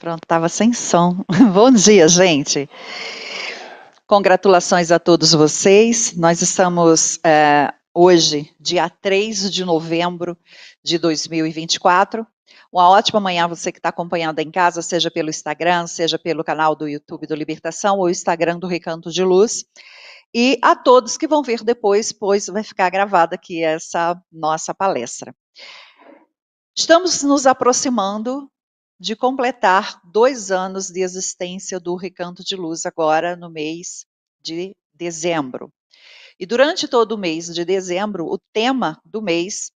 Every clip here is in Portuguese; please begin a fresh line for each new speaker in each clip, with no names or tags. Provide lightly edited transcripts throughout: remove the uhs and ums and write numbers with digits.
Pronto, estava sem som. Bom dia, gente. Congratulações a todos vocês. Nós estamos hoje, dia 3 de novembro de 2024. Uma ótima manhã você que está acompanhando em casa, seja pelo Instagram, seja pelo canal do YouTube do Libertação ou Instagram do Recanto de Luz. E a todos que vão ver depois, pois vai ficar gravada aqui essa nossa palestra. Estamos nos aproximando de completar 2 anos de existência do Recanto de Luz, agora no mês de dezembro. E durante todo o mês de dezembro, o tema do mês,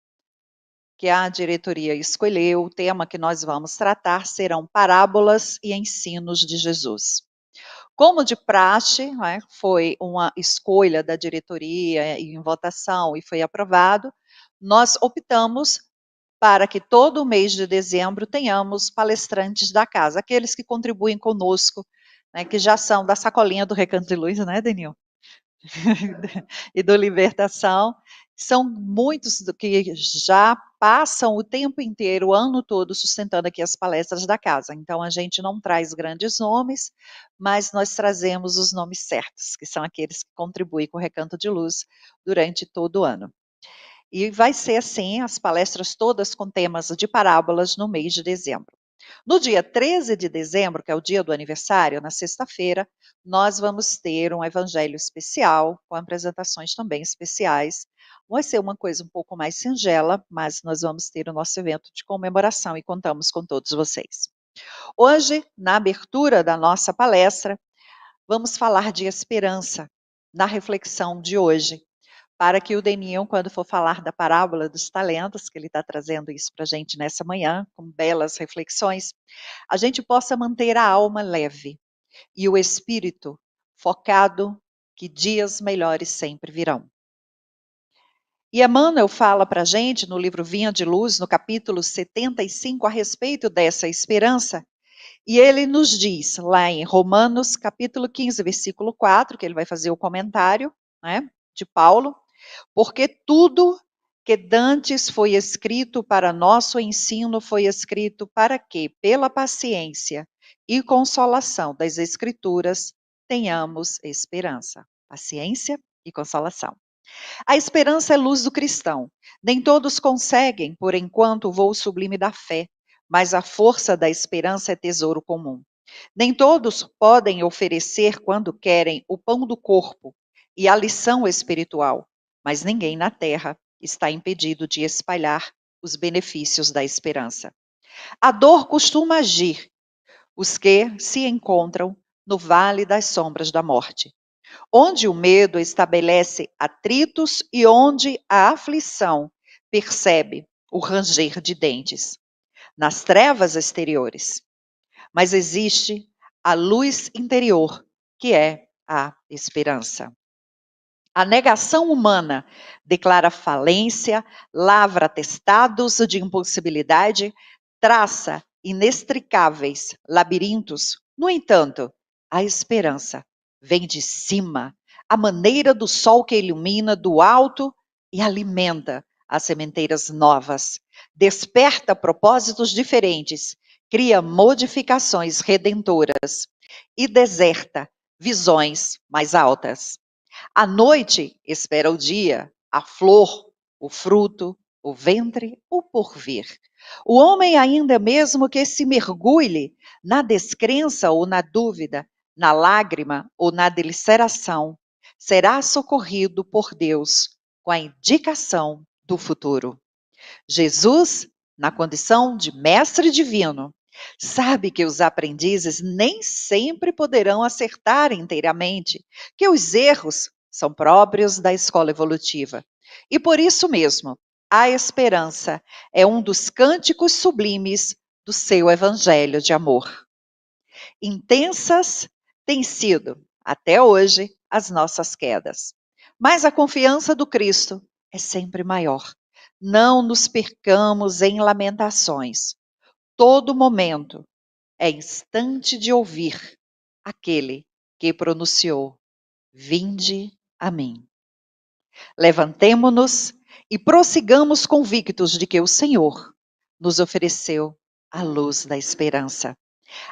que a diretoria escolheu, o tema que nós vamos tratar serão parábolas e ensinos de Jesus. Como de praxe, foi uma escolha da diretoria em votação e foi aprovado, nós optamos para que todo mês de dezembro tenhamos palestrantes da casa, aqueles que contribuem conosco, que já são da sacolinha do Recanto de Luz, né, Denil? E do Libertação. São muitos que já passam o tempo inteiro, o ano todo, sustentando aqui as palestras da casa. Então, a gente não traz grandes nomes, mas nós trazemos os nomes certos, que são aqueles que contribuem com o Recanto de Luz durante todo o ano. E vai ser assim, as palestras todas com temas de parábolas no mês de dezembro. No dia 13 de dezembro, que é o dia do aniversário, na sexta-feira, nós vamos ter um evangelho especial, com apresentações também especiais. Vai ser uma coisa um pouco mais singela, mas nós vamos ter o nosso evento de comemoração e contamos com todos vocês. Hoje, na abertura da nossa palestra, vamos falar de esperança, na reflexão de hoje, para que o Denil, quando for falar da parábola dos talentos, que ele está trazendo isso para a gente nessa manhã, com belas reflexões, a gente possa manter a alma leve e o espírito focado que dias melhores sempre virão. E Emmanuel fala para a gente, no livro Vinha de Luz, no capítulo 75, a respeito dessa esperança, e ele nos diz, lá em Romanos, capítulo 15, versículo 4, que ele vai fazer o comentário, de Paulo, porque tudo que dantes foi escrito para nosso ensino foi escrito para que, pela paciência e consolação das Escrituras, tenhamos esperança. Paciência e consolação. A esperança é luz do cristão. Nem todos conseguem, por enquanto, o voo sublime da fé, mas a força da esperança é tesouro comum. Nem todos podem oferecer, quando querem, o pão do corpo e a lição espiritual, mas ninguém na terra está impedido de espalhar os benefícios da esperança. A dor costuma agir os que se encontram no vale das sombras da morte, onde o medo estabelece atritos e onde a aflição percebe o ranger de dentes, nas trevas exteriores. Mas existe a luz interior, que é a esperança. A negação humana declara falência, lavra atestados de impossibilidade, traça inextricáveis labirintos. No entanto, a esperança vem de cima, à maneira do sol que ilumina do alto e alimenta as sementeiras novas, desperta propósitos diferentes, cria modificações redentoras e deserta visões mais altas. A noite espera o dia, a flor, o fruto, o ventre, o porvir. O homem, ainda mesmo que se mergulhe na descrença ou na dúvida, na lágrima ou na deliberação, será socorrido por Deus com a indicação do futuro. Jesus, na condição de mestre divino, sabe que os aprendizes nem sempre poderão acertar inteiramente, que os erros são próprios da escola evolutiva. E por isso mesmo, a esperança é um dos cânticos sublimes do seu evangelho de amor. Intensas têm sido, até hoje, as nossas quedas. Mas a confiança do Cristo é sempre maior. Não nos percamos em lamentações. Todo momento é instante de ouvir aquele que pronunciou: vinde a mim. Levantemo-nos e prossigamos convictos de que o Senhor nos ofereceu a luz da esperança.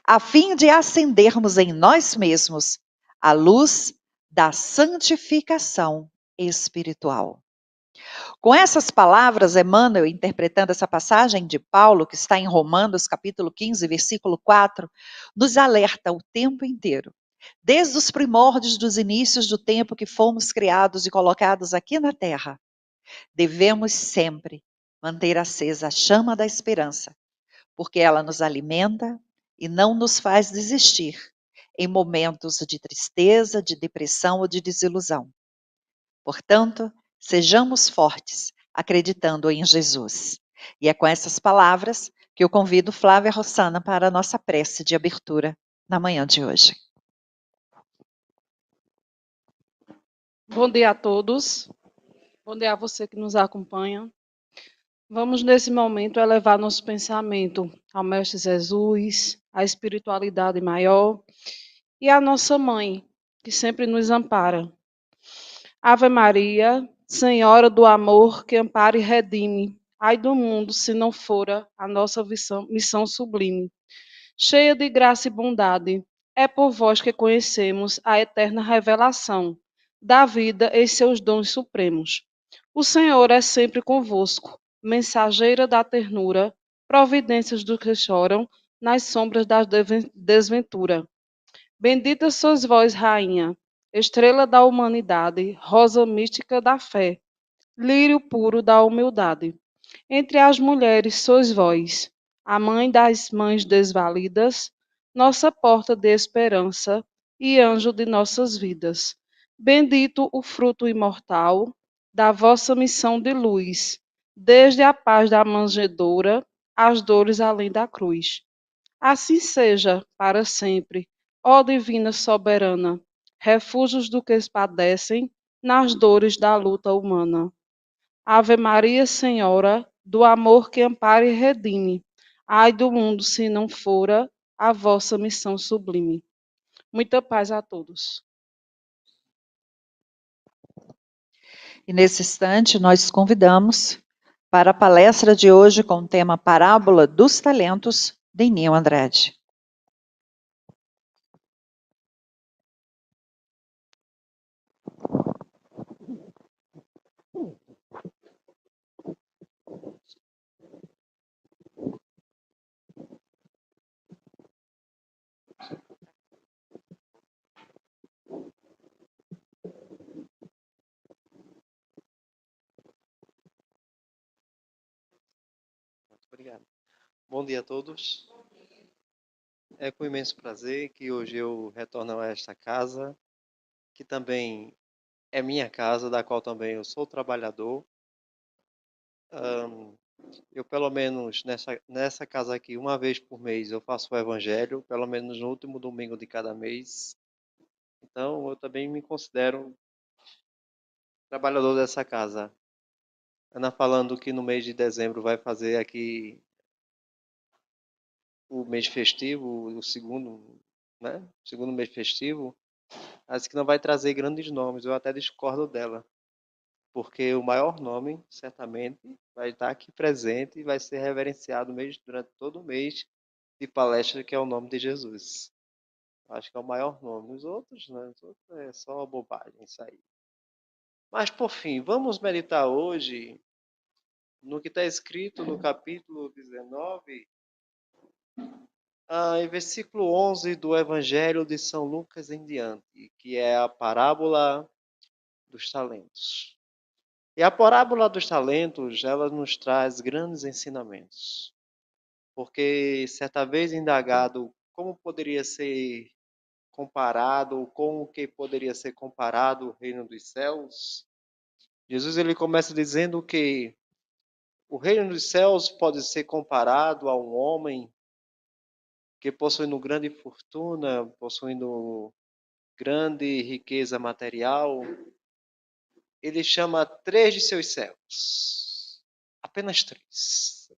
a fim de acendermos em nós mesmos a luz da santificação espiritual. Com essas palavras, Emmanuel, interpretando essa passagem de Paulo, que está em Romanos, capítulo 15, versículo 4, nos alerta o tempo inteiro, desde os primórdios dos inícios do tempo que fomos criados e colocados aqui na Terra. Devemos sempre manter acesa a chama da esperança, porque ela nos alimenta e não nos faz desistir em momentos de tristeza, de depressão ou de desilusão. Portanto, sejamos fortes, acreditando em Jesus. E é com essas palavras que eu convido Flávia Rossana para a nossa prece de abertura na manhã de hoje.
Bom dia a todos. Bom dia a você que nos acompanha. Vamos, nesse momento, elevar nosso pensamento ao Mestre Jesus, à espiritualidade maior e à nossa Mãe, que sempre nos ampara. Ave Maria, Senhora do amor que ampara e redime, ai do mundo se não fora a nossa missão sublime. Cheia de graça e bondade, é por vós que conhecemos a eterna revelação da vida e seus dons supremos. O Senhor é sempre convosco, mensageira da ternura, providências dos que choram nas sombras da desventura. Bendita sois vós, Rainha, estrela da humanidade, rosa mística da fé, lírio puro da humildade. Entre as mulheres sois vós, a mãe das mães desvalidas, nossa porta de esperança e anjo de nossas vidas. Bendito o fruto imortal da vossa missão de luz, desde a paz da manjedoura às dores além da cruz. Assim seja para sempre, ó divina soberana, refúgios do que padecem nas dores da luta humana. Ave Maria, Senhora, do amor que ampara e redime, ai do mundo se não fora a vossa missão sublime. Muita paz a todos.
E nesse instante, nós convidamos para a palestra de hoje com o tema Parábola dos Talentos, de Ninho Andrade.
Obrigado. Bom dia a todos. É com imenso prazer que hoje eu retorno a esta casa, que também é minha casa, da qual também eu sou trabalhador. Eu, pelo menos, nessa casa aqui, uma vez por mês, eu faço o evangelho, pelo menos no último domingo de cada mês. Então, eu também me considero trabalhador dessa casa. Ana falando que no mês de dezembro vai fazer aqui o mês festivo, o segundo, né? O segundo mês festivo. Acho que não vai trazer grandes nomes, eu até discordo dela, porque o maior nome, certamente, vai estar aqui presente e vai ser reverenciado durante todo o mês de palestra, que é o nome de Jesus. Acho que é o maior nome. Os outros, né? Os outros é só bobagem isso aí. Mas, por fim, vamos meditar hoje no que está escrito no capítulo 19, em versículo 11 do Evangelho de São Lucas em diante, que é a parábola dos talentos. E a parábola dos talentos, ela nos traz grandes ensinamentos. Porque certa vez indagado como poderia ser comparado, ou como que poderia ser comparado o reino dos céus, Jesus ele começa dizendo que o reino dos céus pode ser comparado a um homem que possuindo grande fortuna, possuindo grande riqueza material, ele chama 3 de seus servos. Apenas 3.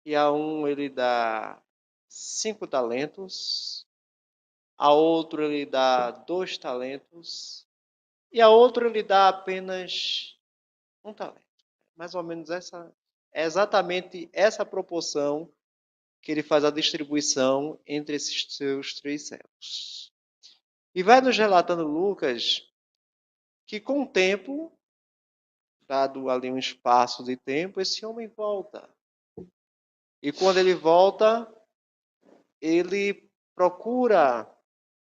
E a um ele dá 5 talentos, a outro ele dá 2 talentos, e a outro ele dá apenas 1 talento. Mais ou menos essa é exatamente essa proporção que ele faz a distribuição entre esses seus 3 servos. E vai nos relatando Lucas que com o tempo, dado ali um espaço de tempo, esse homem volta. E quando ele volta, ele procura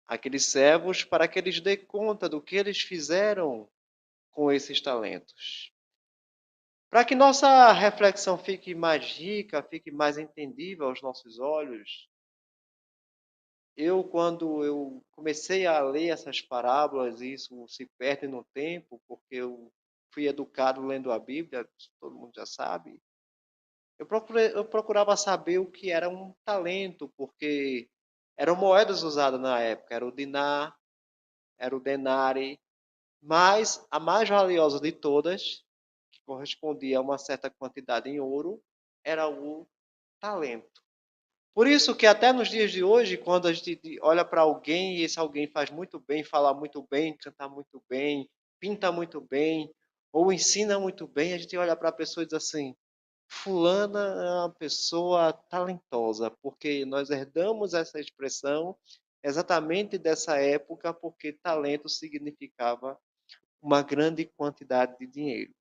aqueles servos para que eles dêem conta do que eles fizeram com esses talentos. Para que nossa reflexão fique mais rica, fique mais entendível aos nossos olhos, quando eu comecei a ler essas parábolas, isso se perde no tempo, porque eu fui educado lendo a Bíblia, todo mundo já sabe. Eu procurava saber o que era um talento, porque eram moedas usadas na época, era o dinar, era o denário, mas a mais valiosa de todas, que correspondia a uma certa quantidade em ouro, era o talento. Por isso que até nos dias de hoje, quando a gente olha para alguém e esse alguém faz muito bem, fala muito bem, canta muito bem, pinta muito bem, ou ensina muito bem, a gente olha para a pessoa e diz assim: fulana é uma pessoa talentosa, porque nós herdamos essa expressão exatamente dessa época, porque talento significava uma grande quantidade de dinheiro.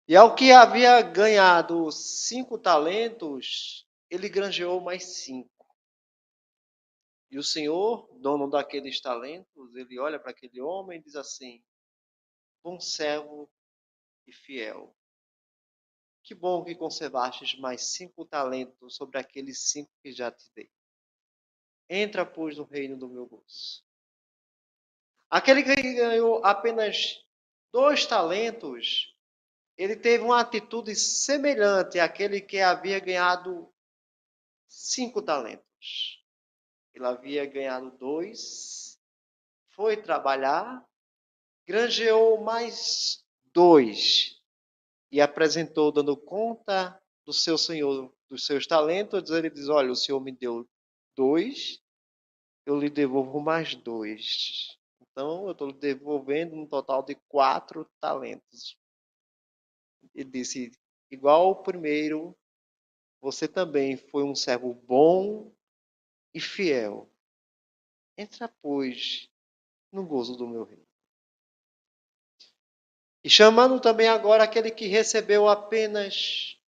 E ao que havia ganhado 5 talentos, ele granjeou mais 5. E o senhor, dono daqueles talentos, ele olha para aquele homem e diz assim: bom servo e fiel. Que bom que conservastes mais 5 talentos sobre aqueles 5 que já te dei. Entra, pois, no reino do meu gozo. Aquele que ganhou apenas 2 talentos, ele teve uma atitude semelhante àquele que havia ganhado 5 talentos. Ele havia ganhado 2, foi trabalhar, granjeou mais 2 e apresentou, dando conta do seu senhor, dos seus talentos. Ele diz: olha, o senhor me deu 2, eu lhe devolvo mais 2. Então, eu estou lhe devolvendo um total de 4 talentos. Ele disse: igual ao primeiro, você também foi um servo bom e fiel. Entra, pois, no gozo do meu reino. E chamando também agora aquele que recebeu apenas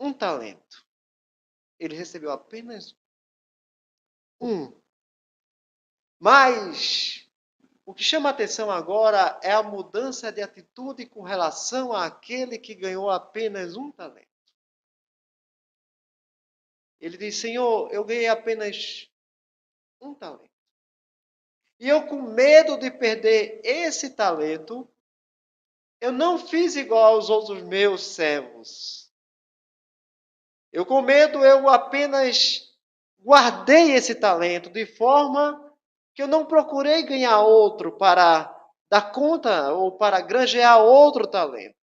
um talento. Ele recebeu apenas um. Mas o que chama a atenção agora é a mudança de atitude com relação àquele que ganhou apenas um talento. Ele diz: Senhor, eu ganhei apenas um talento. E eu, com medo de perder esse talento, eu não fiz igual aos outros meus servos. Eu, com medo, eu apenas guardei esse talento de forma que eu não procurei ganhar outro para dar conta ou para granjear outro talento.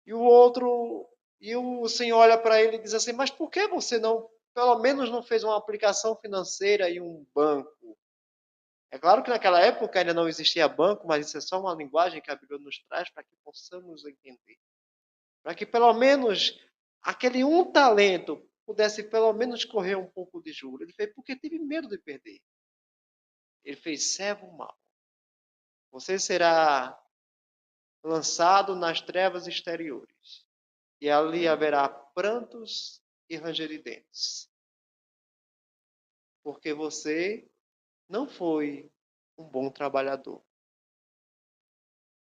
E o Senhor olha para ele e diz assim: mas por que você não, pelo menos não fez uma aplicação financeira em um banco? É claro que naquela época ainda não existia banco, mas isso é só uma linguagem que a Bíblia nos traz para que possamos entender. Para que pelo menos aquele um talento pudesse pelo menos correr um pouco de juros. Ele fez porque teve medo de perder. Ele fez: servo mau. Você será lançado nas trevas exteriores, e ali haverá prantos e ranger de dentes, porque você não foi um bom trabalhador.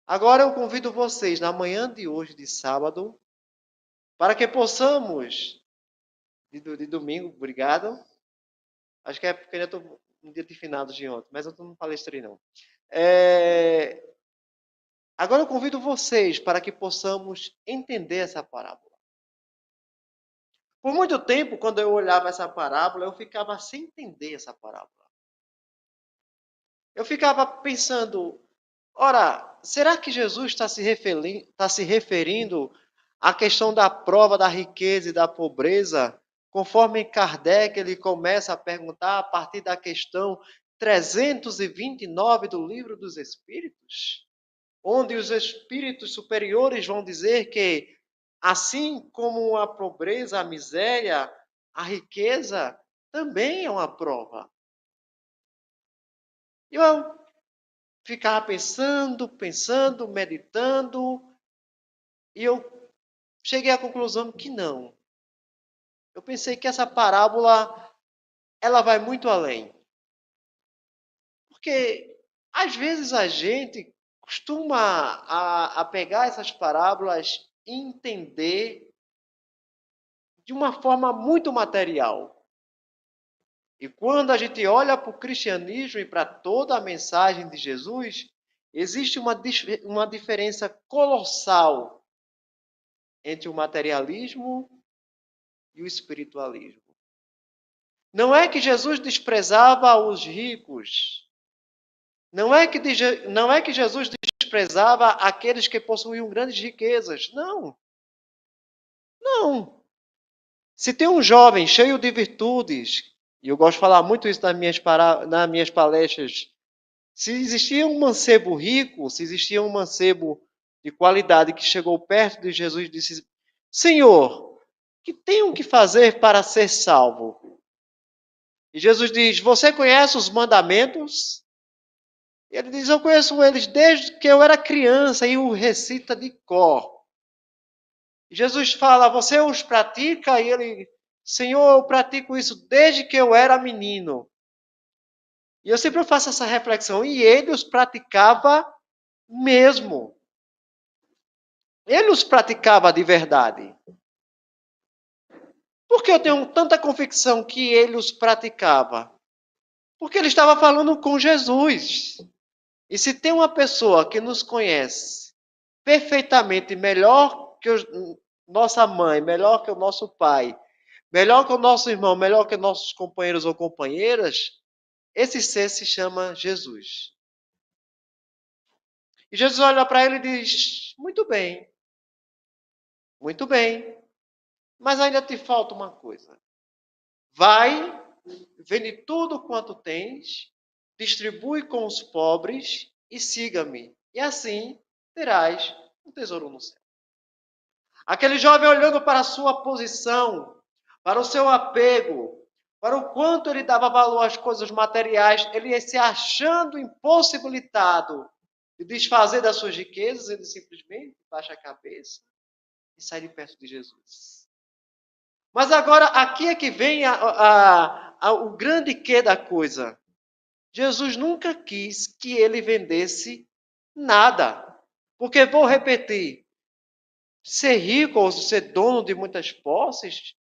Agora eu convido vocês, na manhã de hoje, de sábado, para que possamos, de domingo, obrigado, acho que é porque ainda estou no dia de finados de ontem, mas eu não palestrei não. Agora eu convido vocês para que possamos entender essa parábola. Por muito tempo, quando eu olhava essa parábola, eu ficava sem entender essa parábola. Eu ficava pensando, ora, será que Jesus está se referindo à questão da prova da riqueza e da pobreza, conforme Kardec ele começa a perguntar a partir da questão 329 do Livro dos Espíritos? Onde os espíritos superiores vão dizer que Assim como a pobreza, a miséria, a riqueza também é uma prova. Eu ficava pensando, meditando, e eu cheguei à conclusão que não. Eu pensei que essa parábola, ela vai muito além. Porque, às vezes, a gente costuma a pegar essas parábolas e entender de uma forma muito material. E quando a gente olha para o cristianismo e para toda a mensagem de Jesus, existe uma diferença colossal entre o materialismo e o espiritualismo. Não é que Jesus desprezava os ricos. Não é que Jesus desprezava aqueles que possuíam grandes riquezas. Não. Não. Se tem um jovem cheio de virtudes, e eu gosto de falar muito isso nas minhas palestras, se existia um mancebo rico, se existia um mancebo de qualidade que chegou perto de Jesus e disse: Senhor, que tenho que fazer para ser salvo? E Jesus diz: Você conhece os mandamentos? E ele diz: Eu conheço eles desde que eu era criança, e o recita de cor. E Jesus fala: Você os pratica? E ele: Senhor, eu pratico isso desde que eu era menino. E eu sempre faço essa reflexão. E ele os praticava mesmo. Ele os praticava de verdade. Por que eu tenho tanta convicção que ele os praticava? Porque ele estava falando com Jesus. E se tem uma pessoa que nos conhece perfeitamente melhor que nossa mãe, melhor que o nosso pai, melhor que o nosso irmão, melhor que nossos companheiros ou companheiras, esse ser se chama Jesus. E Jesus olha para ele e diz: muito bem, mas ainda te falta uma coisa. Vai, vende tudo quanto tens, distribui com os pobres e siga-me. E assim terás um tesouro no céu. Aquele jovem olhando para a sua posição, para o seu apego, para o quanto ele dava valor às coisas materiais, ele ia se achando impossibilitado de desfazer das suas riquezas, ele simplesmente baixa a cabeça e sai de perto de Jesus. Mas agora, aqui é que vem o grande quê da coisa. Jesus nunca quis que ele vendesse nada. Porque, vou repetir, ser rico ou ser dono de muitas posses,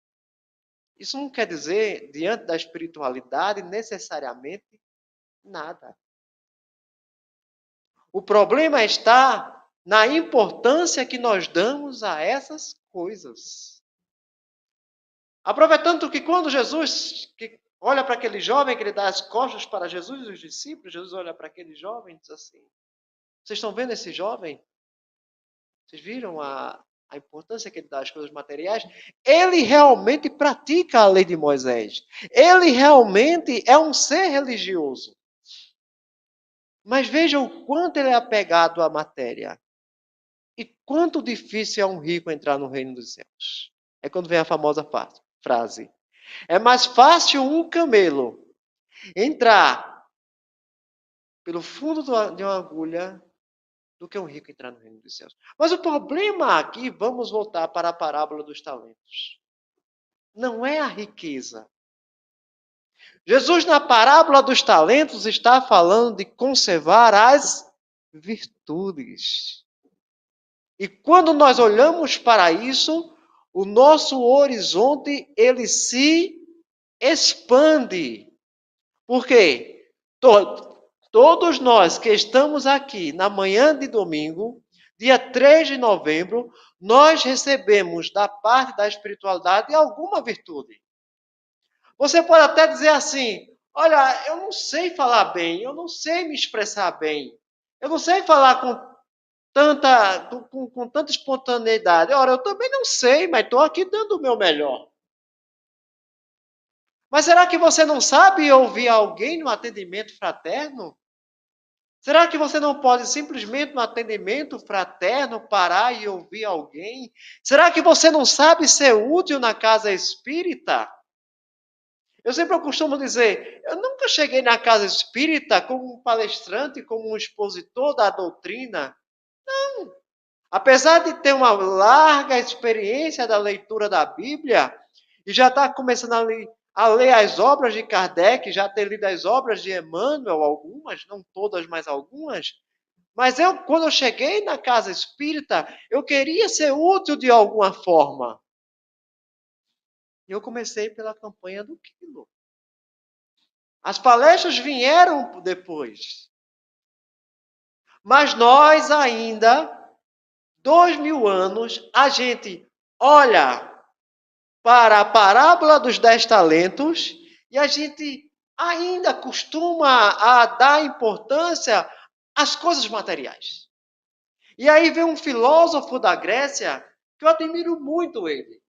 isso não quer dizer, diante da espiritualidade, necessariamente nada. O problema está na importância que nós damos a essas coisas. Aproveitando que quando Jesus olha para aquele jovem, que ele dá as costas para Jesus e os discípulos, Jesus olha para aquele jovem e diz assim: Vocês estão vendo esse jovem? Vocês viram a importância que ele dá às coisas materiais? Ele realmente pratica a lei de Moisés. Ele realmente é um ser religioso. Mas veja o quanto ele é apegado à matéria. E quanto difícil é um rico entrar no reino dos céus. É quando vem a famosa frase: é mais fácil um camelo entrar pelo fundo de uma agulha do que um rico entrar no reino dos céus. Mas o problema aqui, vamos voltar para a parábola dos talentos. Não é a riqueza. Jesus, na parábola dos talentos, está falando de conservar as virtudes. E quando nós olhamos para isso, o nosso horizonte, ele se expande. Por quê? Todos nós que estamos aqui na manhã de domingo, dia 3 de novembro, nós recebemos da parte da espiritualidade alguma virtude. Você pode até dizer assim: olha, eu não sei falar bem, eu não sei me expressar bem, eu não sei falar com tanta espontaneidade. Ora, eu também não sei, mas estou aqui dando o meu melhor. Mas será que você não sabe ouvir alguém no atendimento fraterno? Será que você não pode simplesmente no atendimento fraterno parar e ouvir alguém? Será que você não sabe ser útil na casa espírita? Eu sempre costumo dizer, eu nunca cheguei na casa espírita como um palestrante, como um expositor da doutrina. Apesar de ter uma larga experiência da leitura da Bíblia, e já está começando a ler as obras de Kardec, já ter lido as obras de Emmanuel, algumas, não todas, mas algumas, mas quando eu cheguei na casa espírita, eu queria ser útil de alguma forma. E eu comecei pela campanha do quilo. As palestras vieram depois. Mas nós ainda, 2000 anos, a gente olha para a parábola dos 10 talentos e a gente ainda costuma a dar importância às coisas materiais. E aí vem um filósofo da Grécia que eu admiro muito ele.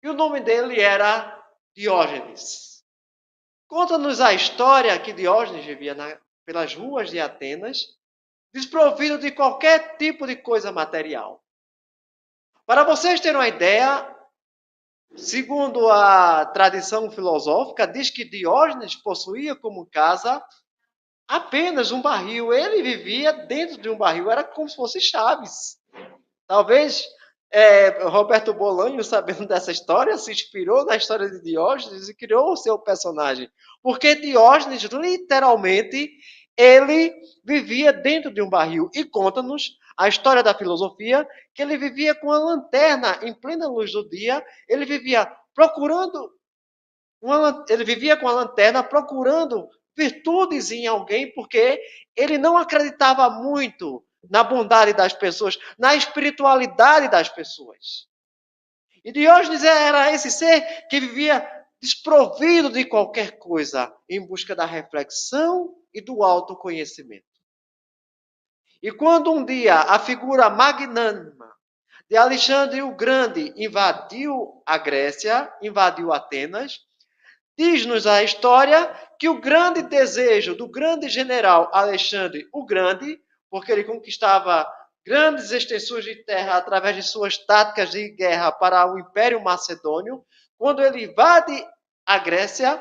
E o nome dele era Diógenes. Conta-nos a história que Diógenes vivia pelas ruas de Atenas, desprovido de qualquer tipo de coisa material. Para vocês terem uma ideia, segundo a tradição filosófica, diz que Diógenes possuía como casa apenas um barril. Ele vivia dentro de um barril, era como se fosse Chaves. Talvez Roberto Bolanho, sabendo dessa história, se inspirou na história de Diógenes e criou o seu personagem. Porque Diógenes, literalmente, ele vivia dentro de um barril. E conta-nos a história da filosofia, que ele vivia com a lanterna em plena luz do dia, ele vivia com a lanterna procurando virtudes em alguém, porque ele não acreditava muito na bondade das pessoas, na espiritualidade das pessoas. E Diógenes era esse ser que vivia desprovido de qualquer coisa, em busca da reflexão e do autoconhecimento. E quando um dia a figura magnânima de Alexandre o Grande invadiu a Grécia, invadiu Atenas, diz-nos a história que o grande desejo do grande general Alexandre o Grande, porque ele conquistava grandes extensões de terra através de suas táticas de guerra para o Império Macedônio, quando ele invade a Grécia,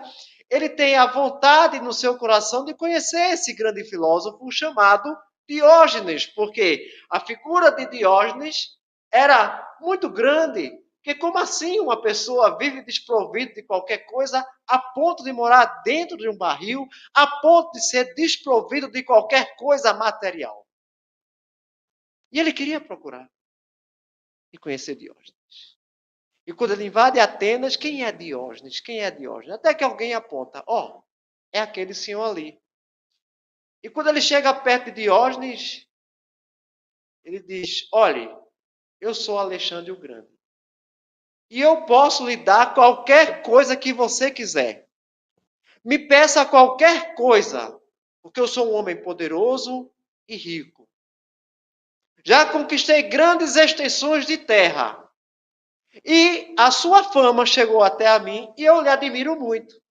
ele tem a vontade no seu coração de conhecer esse grande filósofo chamado Diógenes, porque a figura de Diógenes era muito grande. Porque como assim uma pessoa vive desprovida de qualquer coisa a ponto de morar dentro de um barril, a ponto de ser desprovido de qualquer coisa material? E ele queria procurar e conhecer Diógenes. E quando ele invade Atenas, quem é Diógenes? Quem é Diógenes? Até que alguém aponta, é aquele senhor ali. E quando ele chega perto de Diógenes, ele diz, olhe, eu sou Alexandre o Grande. E eu posso lhe dar qualquer coisa que você quiser. Me peça qualquer coisa, porque eu sou um homem poderoso e rico. Já conquistei grandes extensões de terra. E a sua fama chegou até a mim e eu lhe admiro muito.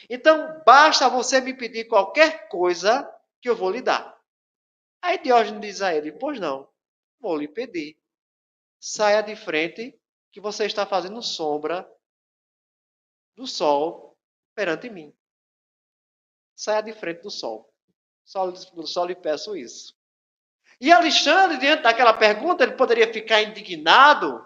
Então, basta você me pedir qualquer coisa que eu vou lhe dar. Aí Diógenes diz a ele, pois não, vou lhe pedir. Saia de frente que você está fazendo sombra do sol perante mim. Saia de frente do sol. Só lhe peço isso. E Alexandre, diante daquela pergunta, ele poderia ficar indignado,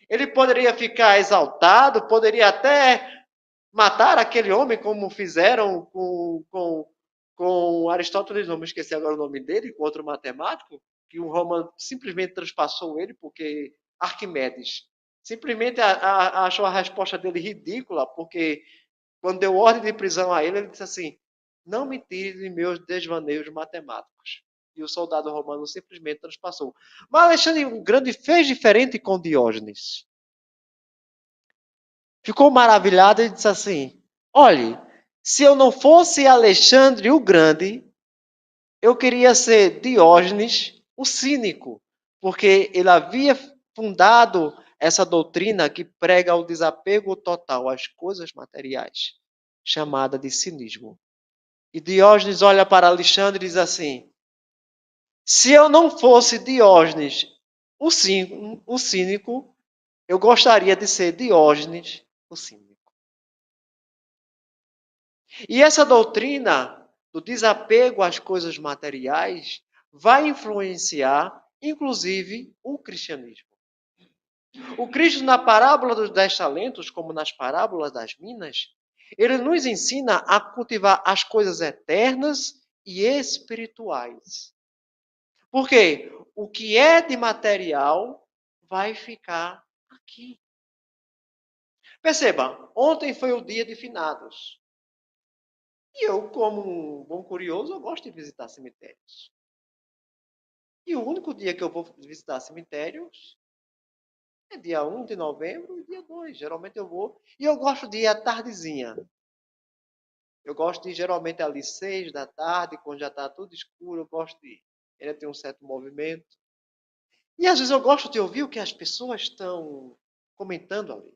ele poderia ficar exaltado, poderia até matar aquele homem, como fizeram com Aristóteles, não me esqueci agora o nome dele, com outro matemático, que o Roma simplesmente transpassou ele, porque Arquimedes simplesmente achou a resposta dele ridícula, porque quando deu ordem de prisão a ele, ele disse assim, não me tire de meus desvaneios matemáticos. E o soldado romano simplesmente transpassou. Mas Alexandre o Grande fez diferente com Diógenes. Ficou maravilhado e disse assim, olhe, se eu não fosse Alexandre o Grande, eu queria ser Diógenes o cínico, porque ele havia fundado essa doutrina que prega o desapego total às coisas materiais, chamada de cinismo. E Diógenes olha para Alexandre e diz assim: se eu não fosse Diógenes, o cínico, eu gostaria de ser Diógenes, o cínico. E essa doutrina do desapego às coisas materiais vai influenciar, inclusive, o cristianismo. O Cristo, na parábola dos 10 talentos, como nas parábolas das minas, ele nos ensina a cultivar as coisas eternas e espirituais. Por quê? O que é de material vai ficar aqui. Perceba, ontem foi o dia de finados. E eu, como um bom curioso, eu gosto de visitar cemitérios. E o único dia que eu vou visitar cemitérios é dia 1 de novembro e dia 2. Geralmente eu vou. E eu gosto de ir à tardezinha. Eu gosto de ir geralmente ali 6 da tarde, quando já está tudo escuro, eu gosto de ir. Ainda tem um certo movimento. E às vezes eu gosto de ouvir o que as pessoas estão comentando ali.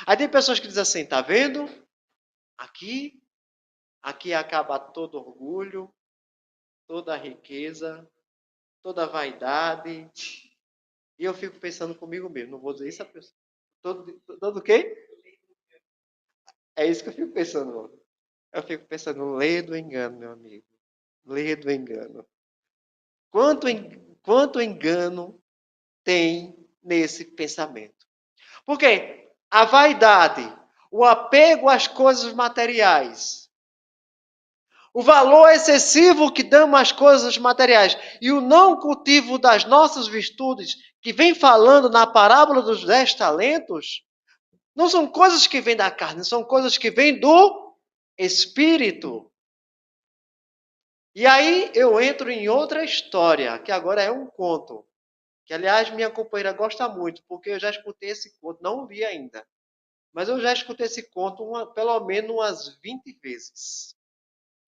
Aí tem pessoas que dizem assim, tá vendo? Aqui acaba todo orgulho, toda riqueza, toda vaidade. E eu fico pensando comigo mesmo, não vou dizer isso a pessoa. Todo o quê? É isso que eu fico pensando. Eu fico pensando, lê do engano, meu amigo. Lê do engano. Quanto engano tem nesse pensamento? Porque a vaidade, o apego às coisas materiais, o valor excessivo que damos às coisas materiais e o não cultivo das nossas virtudes, que vem falando na parábola dos 10 talentos, não são coisas que vêm da carne, são coisas que vêm do Espírito. E aí eu entro em outra história, que agora é um conto. Que, aliás, minha companheira gosta muito, porque eu já escutei esse conto, não li ainda. Mas eu já escutei esse conto pelo menos umas 20 vezes.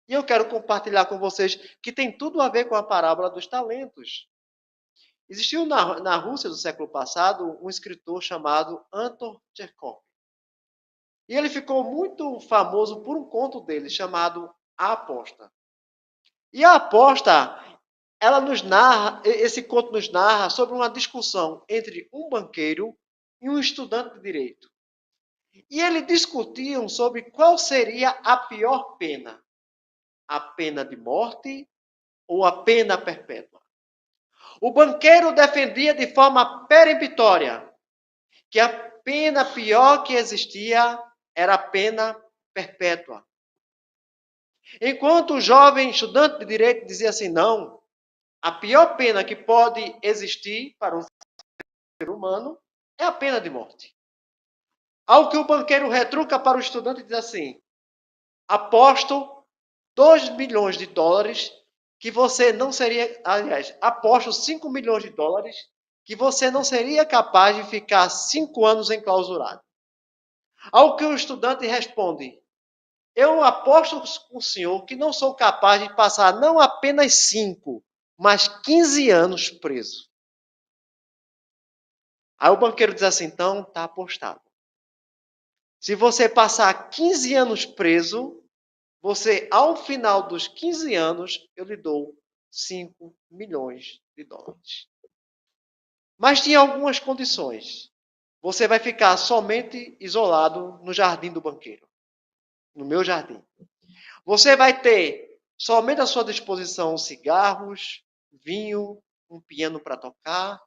E eu quero compartilhar com vocês que tem tudo a ver com a parábola dos talentos. Existiu na Rússia do século passado um escritor chamado Anton Chekhov. E ele ficou muito famoso por um conto dele chamado A Aposta. E a aposta, esse conto nos narra sobre uma discussão entre um banqueiro e um estudante de direito. E eles discutiam sobre qual seria a pior pena: a pena de morte ou a pena perpétua. O banqueiro defendia de forma peremptória que a pena pior que existia era a pena perpétua. Enquanto o jovem estudante de direito dizia assim: não, a pior pena que pode existir para um ser humano é a pena de morte. Ao que o banqueiro retruca para o estudante e diz assim: aposto 2 milhões de dólares que você não seria, aliás, aposto 5 milhões de dólares que você não seria capaz de ficar 5 anos enclausurado. Ao que o estudante responde: eu aposto com o senhor que não sou capaz de passar não apenas 5, mas 15 anos preso. Aí o banqueiro diz assim: então, está apostado. Se você passar 15 anos preso, você, ao final dos 15 anos, eu lhe dou 5 milhões de dólares. Mas tinha algumas condições. Você vai ficar somente isolado no jardim do banqueiro, no meu jardim. Você vai ter somente à sua disposição cigarros, vinho, um piano para tocar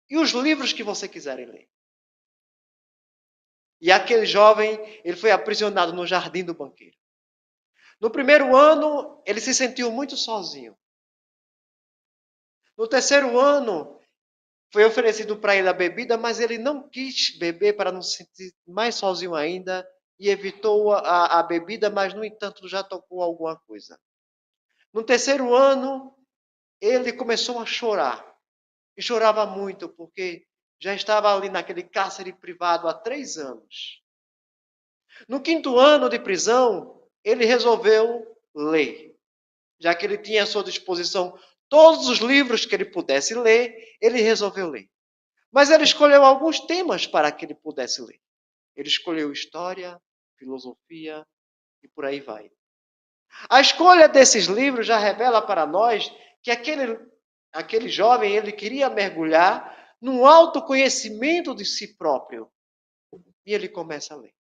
e os livros que você quiser ler. E aquele jovem, ele foi aprisionado no jardim do banqueiro. No primeiro ano, ele se sentiu muito sozinho. No terceiro ano, foi oferecido para ele a bebida, mas ele não quis beber para não se sentir mais sozinho ainda e evitou a bebida, mas, no entanto, já tocou alguma coisa. No terceiro ano, ele começou a chorar. E chorava muito, porque já estava ali naquele cárcere privado há 3 anos. No quinto ano de prisão, ele resolveu ler. Já que ele tinha à sua disposição todos os livros que ele pudesse ler, ele resolveu ler. Mas ele escolheu alguns temas para que ele pudesse ler. Ele escolheu história, filosofia e por aí vai. A escolha desses livros já revela para nós que aquele jovem ele queria mergulhar num autoconhecimento de si próprio. E ele começa a ler.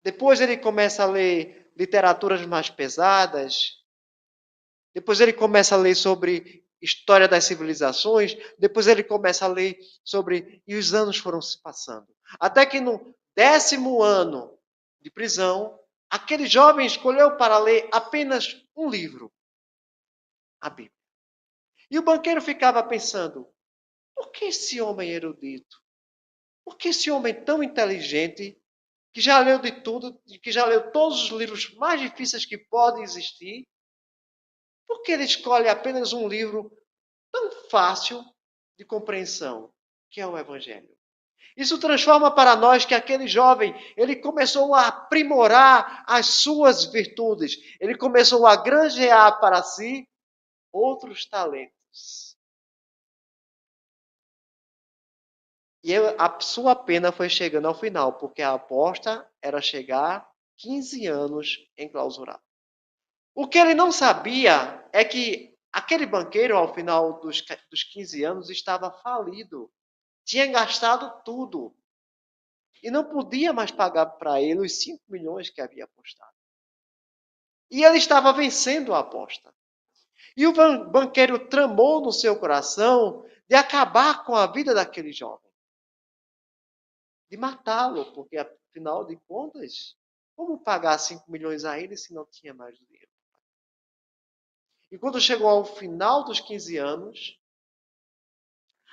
Depois ele começa a ler literaturas mais pesadas. Depois ele começa a ler sobre história das civilizações. Depois ele começa a ler sobre... E os anos foram se passando. Até que no 10º ano de prisão, aquele jovem escolheu para ler apenas um livro, a Bíblia. E o banqueiro ficava pensando, por que esse homem erudito? Por que esse homem tão inteligente, que já leu de tudo, que já leu todos os livros mais difíceis que podem existir, por que ele escolhe apenas um livro tão fácil de compreensão, que é o Evangelho? Isso transforma para nós que aquele jovem, ele começou a aprimorar as suas virtudes. Ele começou a granjear para si outros talentos. E a sua pena foi chegando ao final, porque a aposta era chegar 15 anos enclausurado. O que ele não sabia é que aquele banqueiro, ao final dos 15 anos, estava falido. Tinha gastado tudo. E não podia mais pagar para ele os 5 milhões que havia apostado. E ele estava vencendo a aposta. E o banqueiro tramou no seu coração de acabar com a vida daquele jovem. De matá-lo, porque, afinal de contas, como pagar 5 milhões a ele se não tinha mais dinheiro? E quando chegou ao final dos 15 anos,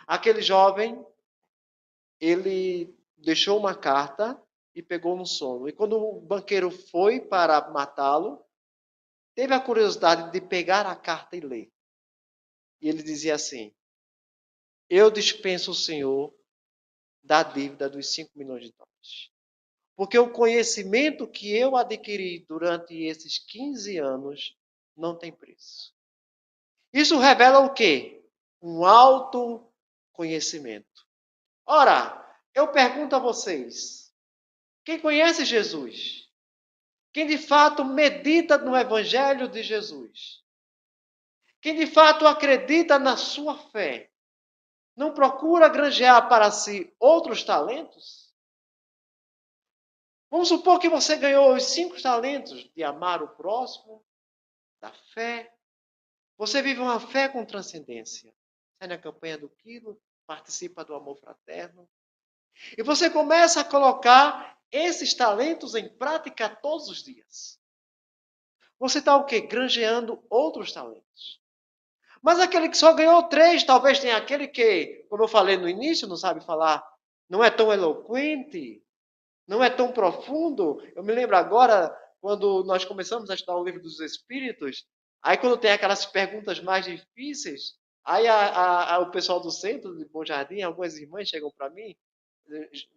aquele jovem, ele deixou uma carta e pegou no sono. E quando o banqueiro foi para matá-lo, teve a curiosidade de pegar a carta e ler. E ele dizia assim, eu dispenso o senhor da dívida dos 5 milhões de dólares. Porque o conhecimento que eu adquiri durante esses 15 anos não tem preço. Isso revela o quê? Um autoconhecimento. Ora, eu pergunto a vocês, quem conhece Jesus? Quem de fato medita no Evangelho de Jesus? Quem de fato acredita na sua fé? Não procura granjear para si outros talentos? Vamos supor que você ganhou os 5 talentos de amar o próximo, da fé. Você vive uma fé com transcendência. Sai na campanha do quilo, participa do amor fraterno. E você começa a colocar esses talentos em prática todos os dias. Você está o quê? Granjeando outros talentos. Mas aquele que só ganhou 3, talvez tenha aquele que, como eu falei no início, não sabe falar, não é tão eloquente, não é tão profundo. Eu me lembro agora, quando nós começamos a estudar o livro dos Espíritos, aí quando tem aquelas perguntas mais difíceis, aí o pessoal do centro de Bom Jardim, algumas irmãs chegam para mim,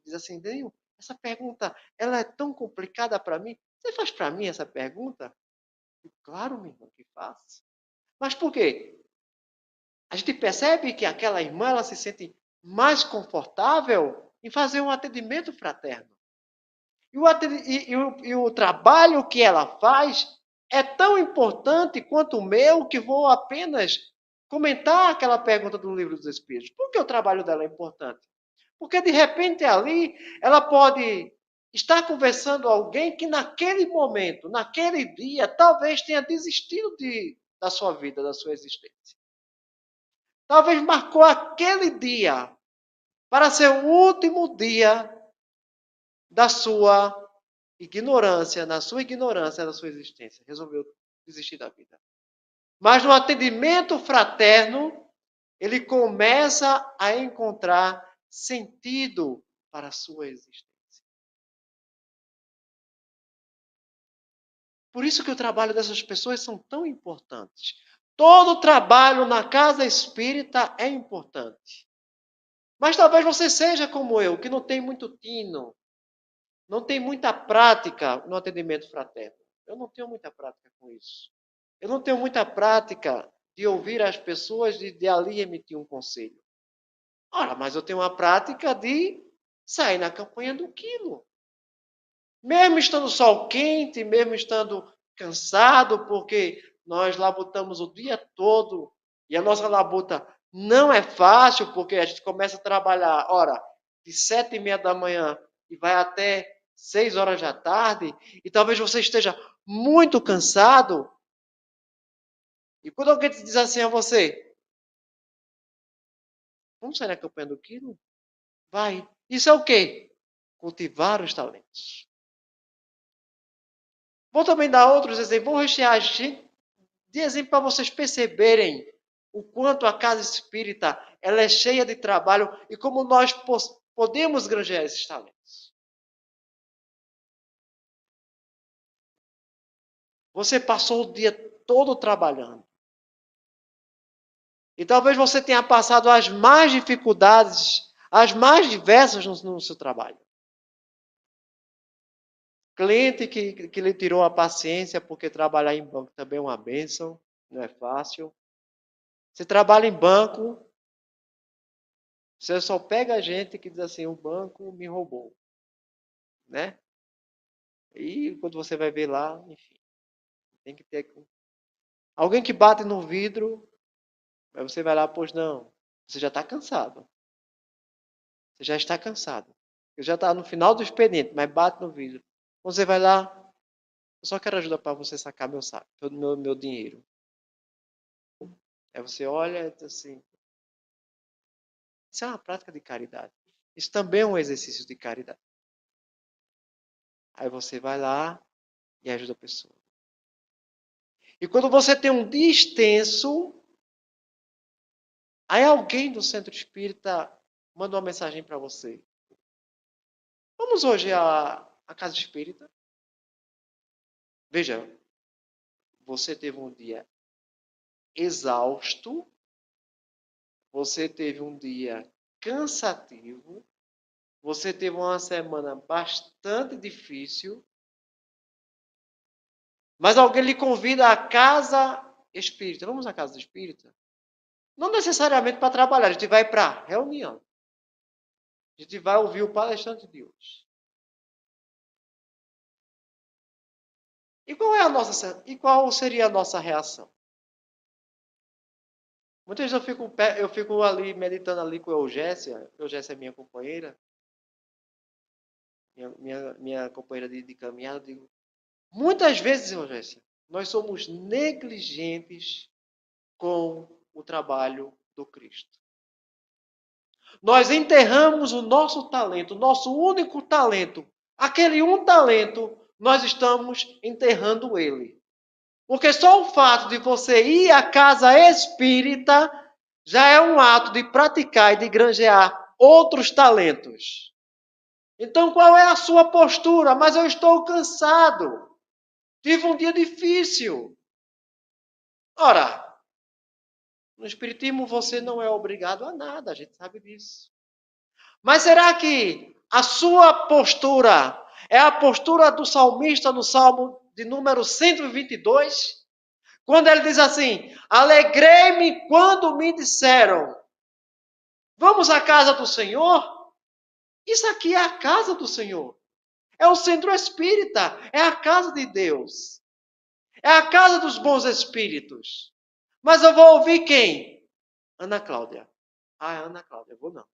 diz assim, Daniel, essa pergunta, ela é tão complicada para mim. Você faz para mim essa pergunta? Claro, minha irmã, que faço. Mas por quê? A gente percebe que aquela irmã ela se sente mais confortável em fazer um atendimento fraterno. E o trabalho que ela faz é tão importante quanto o meu que vou apenas comentar aquela pergunta do Livro dos Espíritos. Por que o trabalho dela é importante? Porque, de repente, ali, ela pode estar conversando com alguém que naquele momento, naquele dia, talvez tenha desistido da sua vida, da sua existência. Talvez marcou aquele dia para ser o último dia da sua ignorância, da sua existência. Resolveu desistir da vida. Mas no atendimento fraterno, ele começa a encontrar sentido para a sua existência. Por isso que o trabalho dessas pessoas são tão importantes. Todo trabalho na casa espírita é importante. Mas talvez você seja como eu, que não tem muito tino, não tem muita prática no atendimento fraterno. Eu não tenho muita prática com isso. Eu não tenho muita prática de ouvir as pessoas de ali emitir um conselho. Ora, mas eu tenho uma prática de sair na campanha do quilo. Mesmo estando sol quente, mesmo estando cansado porque nós labutamos o dia todo e a nossa labuta não é fácil porque a gente começa a trabalhar, ora, de 7h30 da manhã e vai até 6 horas da tarde e talvez você esteja muito cansado. E quando alguém te diz assim a você, vamos sair na campanha do quilo? Vai. Isso é o quê? Cultivar os talentos. Vou também dar outros exemplos. Vou rechear de exemplo para vocês perceberem o quanto a casa espírita ela é cheia de trabalho e como nós podemos granjear esses talentos. Você passou o dia todo trabalhando. E talvez você tenha passado as mais dificuldades, as mais diversas no seu trabalho. Cliente que lhe tirou a paciência porque trabalhar em banco também é uma bênção, não é fácil. Você trabalha em banco, você só pega a gente que diz assim, o banco me roubou, né? E quando você vai ver lá, enfim, tem que ter alguém que bate no vidro, aí você vai lá, pois não, você já está cansado. Você já está cansado. Você já está no final do expediente, mas bate no vidro. Você vai lá, eu só quero ajuda para você sacar meu saco, todo meu dinheiro. Aí você olha e diz assim, isso é uma prática de caridade. Isso também é um exercício de caridade. Aí você vai lá e ajuda a pessoa. E quando você tem um dia extenso, aí alguém do centro espírita manda uma mensagem para você. Vamos hoje à casa espírita? Veja, você teve um dia exausto, você teve um dia cansativo, você teve uma semana bastante difícil, mas alguém lhe convida à casa espírita. Vamos à casa espírita? Não necessariamente para trabalhar, a gente vai para reunião. A gente vai ouvir o palestrante de hoje. E qual seria a nossa reação? Muitas vezes eu fico ali meditando ali com a Eugécia. Eugécia é minha companheira, minha companheira de caminhada. Eu digo, muitas vezes, Eugécia, nós somos negligentes com o trabalho do Cristo. Nós enterramos o nosso talento, o nosso único talento. Aquele um talento, nós estamos enterrando ele. Porque só o fato de você ir à casa espírita já é um ato de praticar e de granjear outros talentos. Então, qual é a sua postura? Mas eu estou cansado. Tive um dia difícil. Ora, no Espiritismo você não é obrigado a nada, a gente sabe disso. Mas será que a sua postura é a postura do salmista no Salmo de número 122? Quando ele diz assim, alegrei-me quando me disseram, vamos à casa do Senhor? Isso aqui é a casa do Senhor. É o centro espírita, é a casa de Deus. É a casa dos bons espíritos. Mas eu vou ouvir quem? Ana Cláudia. Ah, é Ana Cláudia, vou não.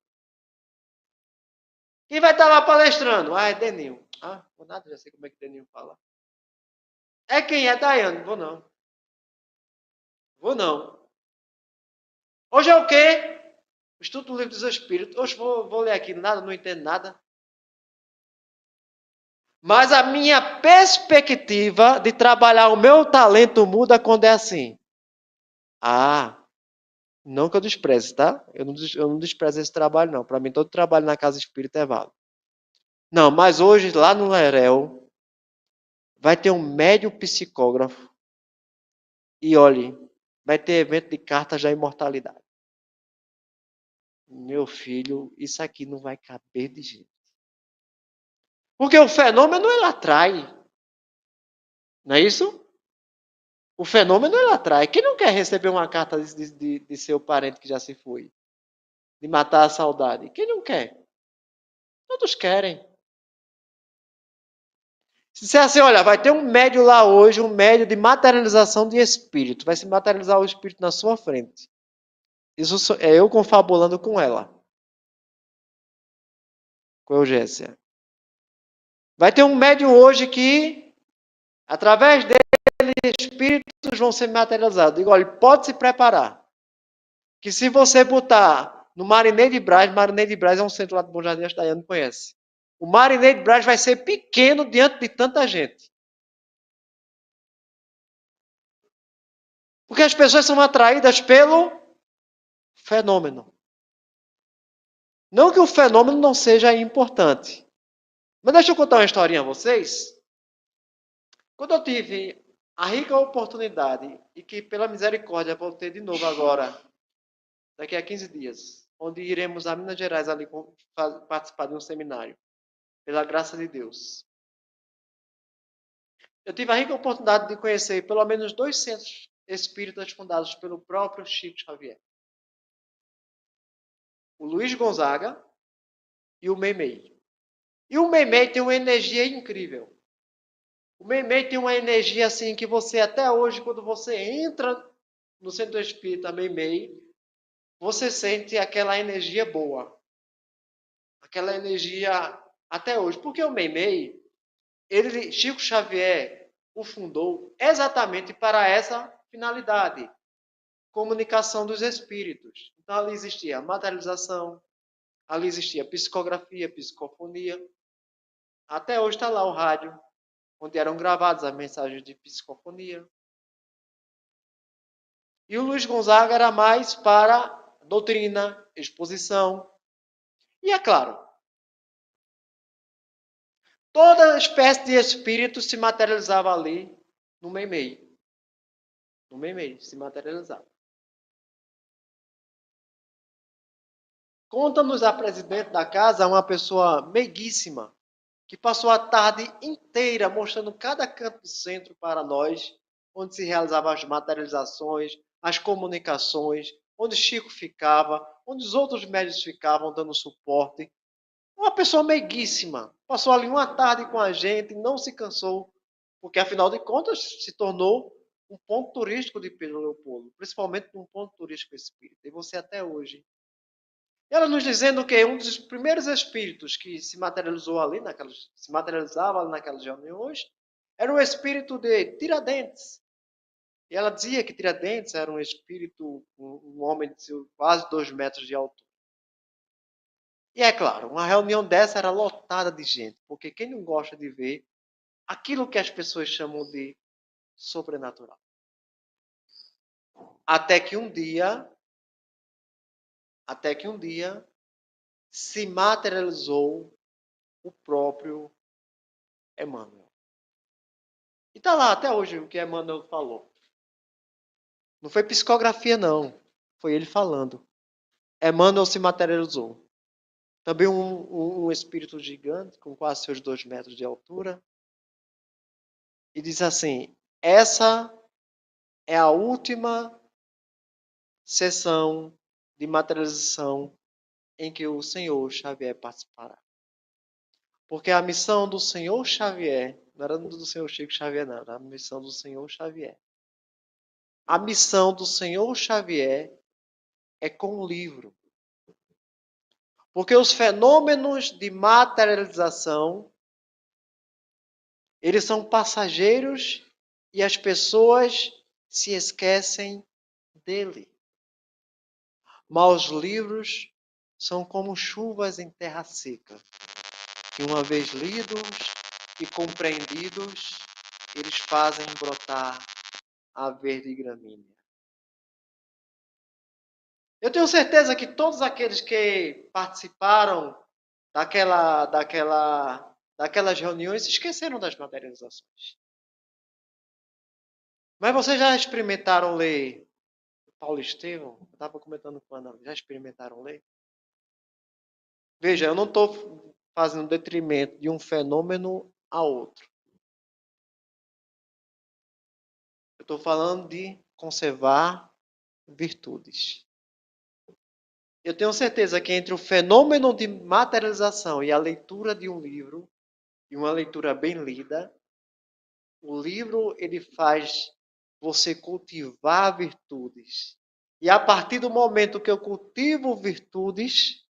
Quem vai estar lá palestrando? Ah, é Denil. Ah, vou nada, já sei como é que Denil fala. É quem? É Daiane. Vou não. Vou não. Hoje é o quê? Estudo do livro dos Espíritos. Hoje vou ler aqui nada, não entendo nada. Mas a minha perspectiva de trabalhar o meu talento muda quando é assim. Ah, não que eu despreze, tá? Eu não desprezo esse trabalho, não. Para mim, todo trabalho na casa espírita é válido. Não, mas hoje, lá no Lerel, vai ter um médium psicógrafo. E olhe, vai ter evento de cartas da imortalidade. Meu filho, isso aqui não vai caber de jeito. Porque o fenômeno, ele atrai. Não é isso? O fenômeno, ele atrai. Quem não quer receber uma carta de seu parente que já se foi? De matar a saudade? Quem não quer? Todos querem. Se disser assim, olha, vai ter um médium lá hoje, um médium de materialização de espírito. Vai se materializar o espírito na sua frente. Isso é eu confabulando com ela. Com a Eugésia. Vai ter um médium hoje que, através dele, espíritos vão ser materializados. Digo, olha, pode se preparar. Que se você botar no Marinês de Brás é um centro lá do Bom Jardim, a Daiane conhece. O Marinês de Brás vai ser pequeno diante de tanta gente. Porque as pessoas são atraídas pelo fenômeno. Não que o fenômeno não seja importante. Mas deixa eu contar uma historinha a vocês. Quando eu tive a rica oportunidade, e que pela misericórdia vou ter de novo agora, daqui a 15 dias, onde iremos a Minas Gerais ali participar de um seminário, pela graça de Deus. Eu tive a rica oportunidade de conhecer pelo menos 2 centros espíritas fundados pelo próprio Chico Xavier. O Luiz Gonzaga e o Meimei. E o Meimei tem uma energia incrível. O Meimei tem uma energia assim que você até hoje, quando você entra no centro espírita Meimei, você sente aquela energia boa. Aquela energia até hoje. Porque o Meimei, Chico Xavier o fundou exatamente para essa finalidade. Comunicação dos espíritos. Então ali existia a materialização, ali existia psicografia, psicofonia. Até hoje está lá o rádio, onde eram gravadas as mensagens de psicofonia. E o Luiz Gonzaga era mais para doutrina, exposição. E é claro, toda espécie de espírito se materializava ali no Meimei. No Meimei se materializava. Conta-nos a presidente da casa, uma pessoa meiguíssima, que passou a tarde inteira mostrando cada canto do centro para nós, onde se realizavam as materializações, as comunicações, onde Chico ficava, onde os outros médios ficavam dando suporte. Uma pessoa meiguíssima. Passou ali uma tarde com a gente, não se cansou, porque afinal de contas se tornou um ponto turístico de Pedro Leopoldo, principalmente um ponto turístico espírita. E você até hoje. Ela nos dizendo que um dos primeiros espíritos que se materializava ali naquelas reuniões era o espírito de Tiradentes. E ela dizia que Tiradentes era um espírito, um homem de quase 2 metros de altura. E é claro, uma reunião dessa era lotada de gente, porque quem não gosta de ver aquilo que as pessoas chamam de sobrenatural? Até que um dia se materializou o próprio Emmanuel. E está lá até hoje o que Emmanuel falou. Não foi psicografia, não. Foi ele falando. Emmanuel se materializou. Também um espírito gigante, com quase seus 2 metros de altura. E diz assim, essa é a última sessão de materialização em que o Senhor Xavier participará. Porque a missão do Senhor Xavier, não era do Senhor Chico Xavier, não, era a missão do Senhor Xavier. A missão do Senhor Xavier é com o livro. Porque os fenômenos de materialização, eles são passageiros e as pessoas se esquecem dele. Mas os livros são como chuvas em terra seca, que uma vez lidos e compreendidos, eles fazem brotar a verde gramínea. Eu tenho certeza que todos aqueles que participaram daquelas reuniões se esqueceram das materializações. Mas vocês já experimentaram ler Paulo Estevão? Eu estava comentando com a Ana, já experimentaram ler? Veja, eu não estou fazendo detrimento de um fenômeno a outro. Eu estou falando de conservar virtudes. Eu tenho certeza que entre o fenômeno de materialização e a leitura de um livro, e uma leitura bem lida, O livro, ele faz você cultivar virtudes. E a partir do momento que eu cultivo virtudes,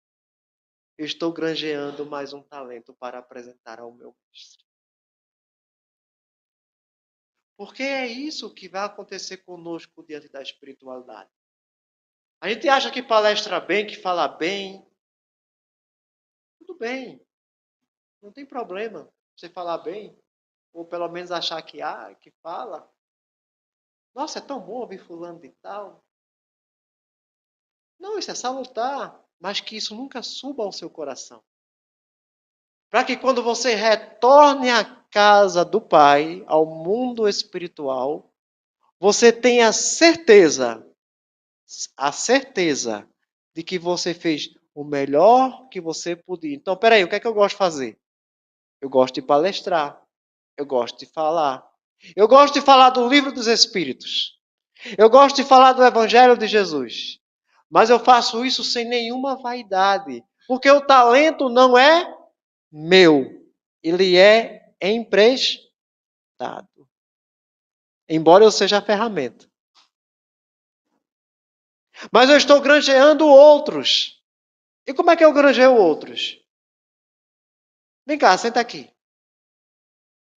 eu estou granjeando mais um talento para apresentar ao meu mestre. Porque é isso que vai acontecer conosco diante da espiritualidade. A gente acha que palestra bem, que fala bem. Tudo bem, não tem problema você falar bem. Ou pelo menos achar que fala. Nossa, é tão bom ouvir fulano de tal. Não, isso é salutar, mas que isso nunca suba ao seu coração. Para que quando você retorne à casa do Pai, ao mundo espiritual, você tenha a certeza de que você fez o melhor que você podia. Então, peraí, o que é que eu gosto de fazer? Eu gosto de palestrar, eu gosto de falar. Eu gosto de falar do livro dos Espíritos. Eu gosto de falar do Evangelho de Jesus. Mas eu faço isso sem nenhuma vaidade. Porque o talento não é meu. Ele é emprestado. Embora eu seja a ferramenta. Mas eu estou granjeando outros. E como é que eu granjeio outros? Vem cá, senta aqui.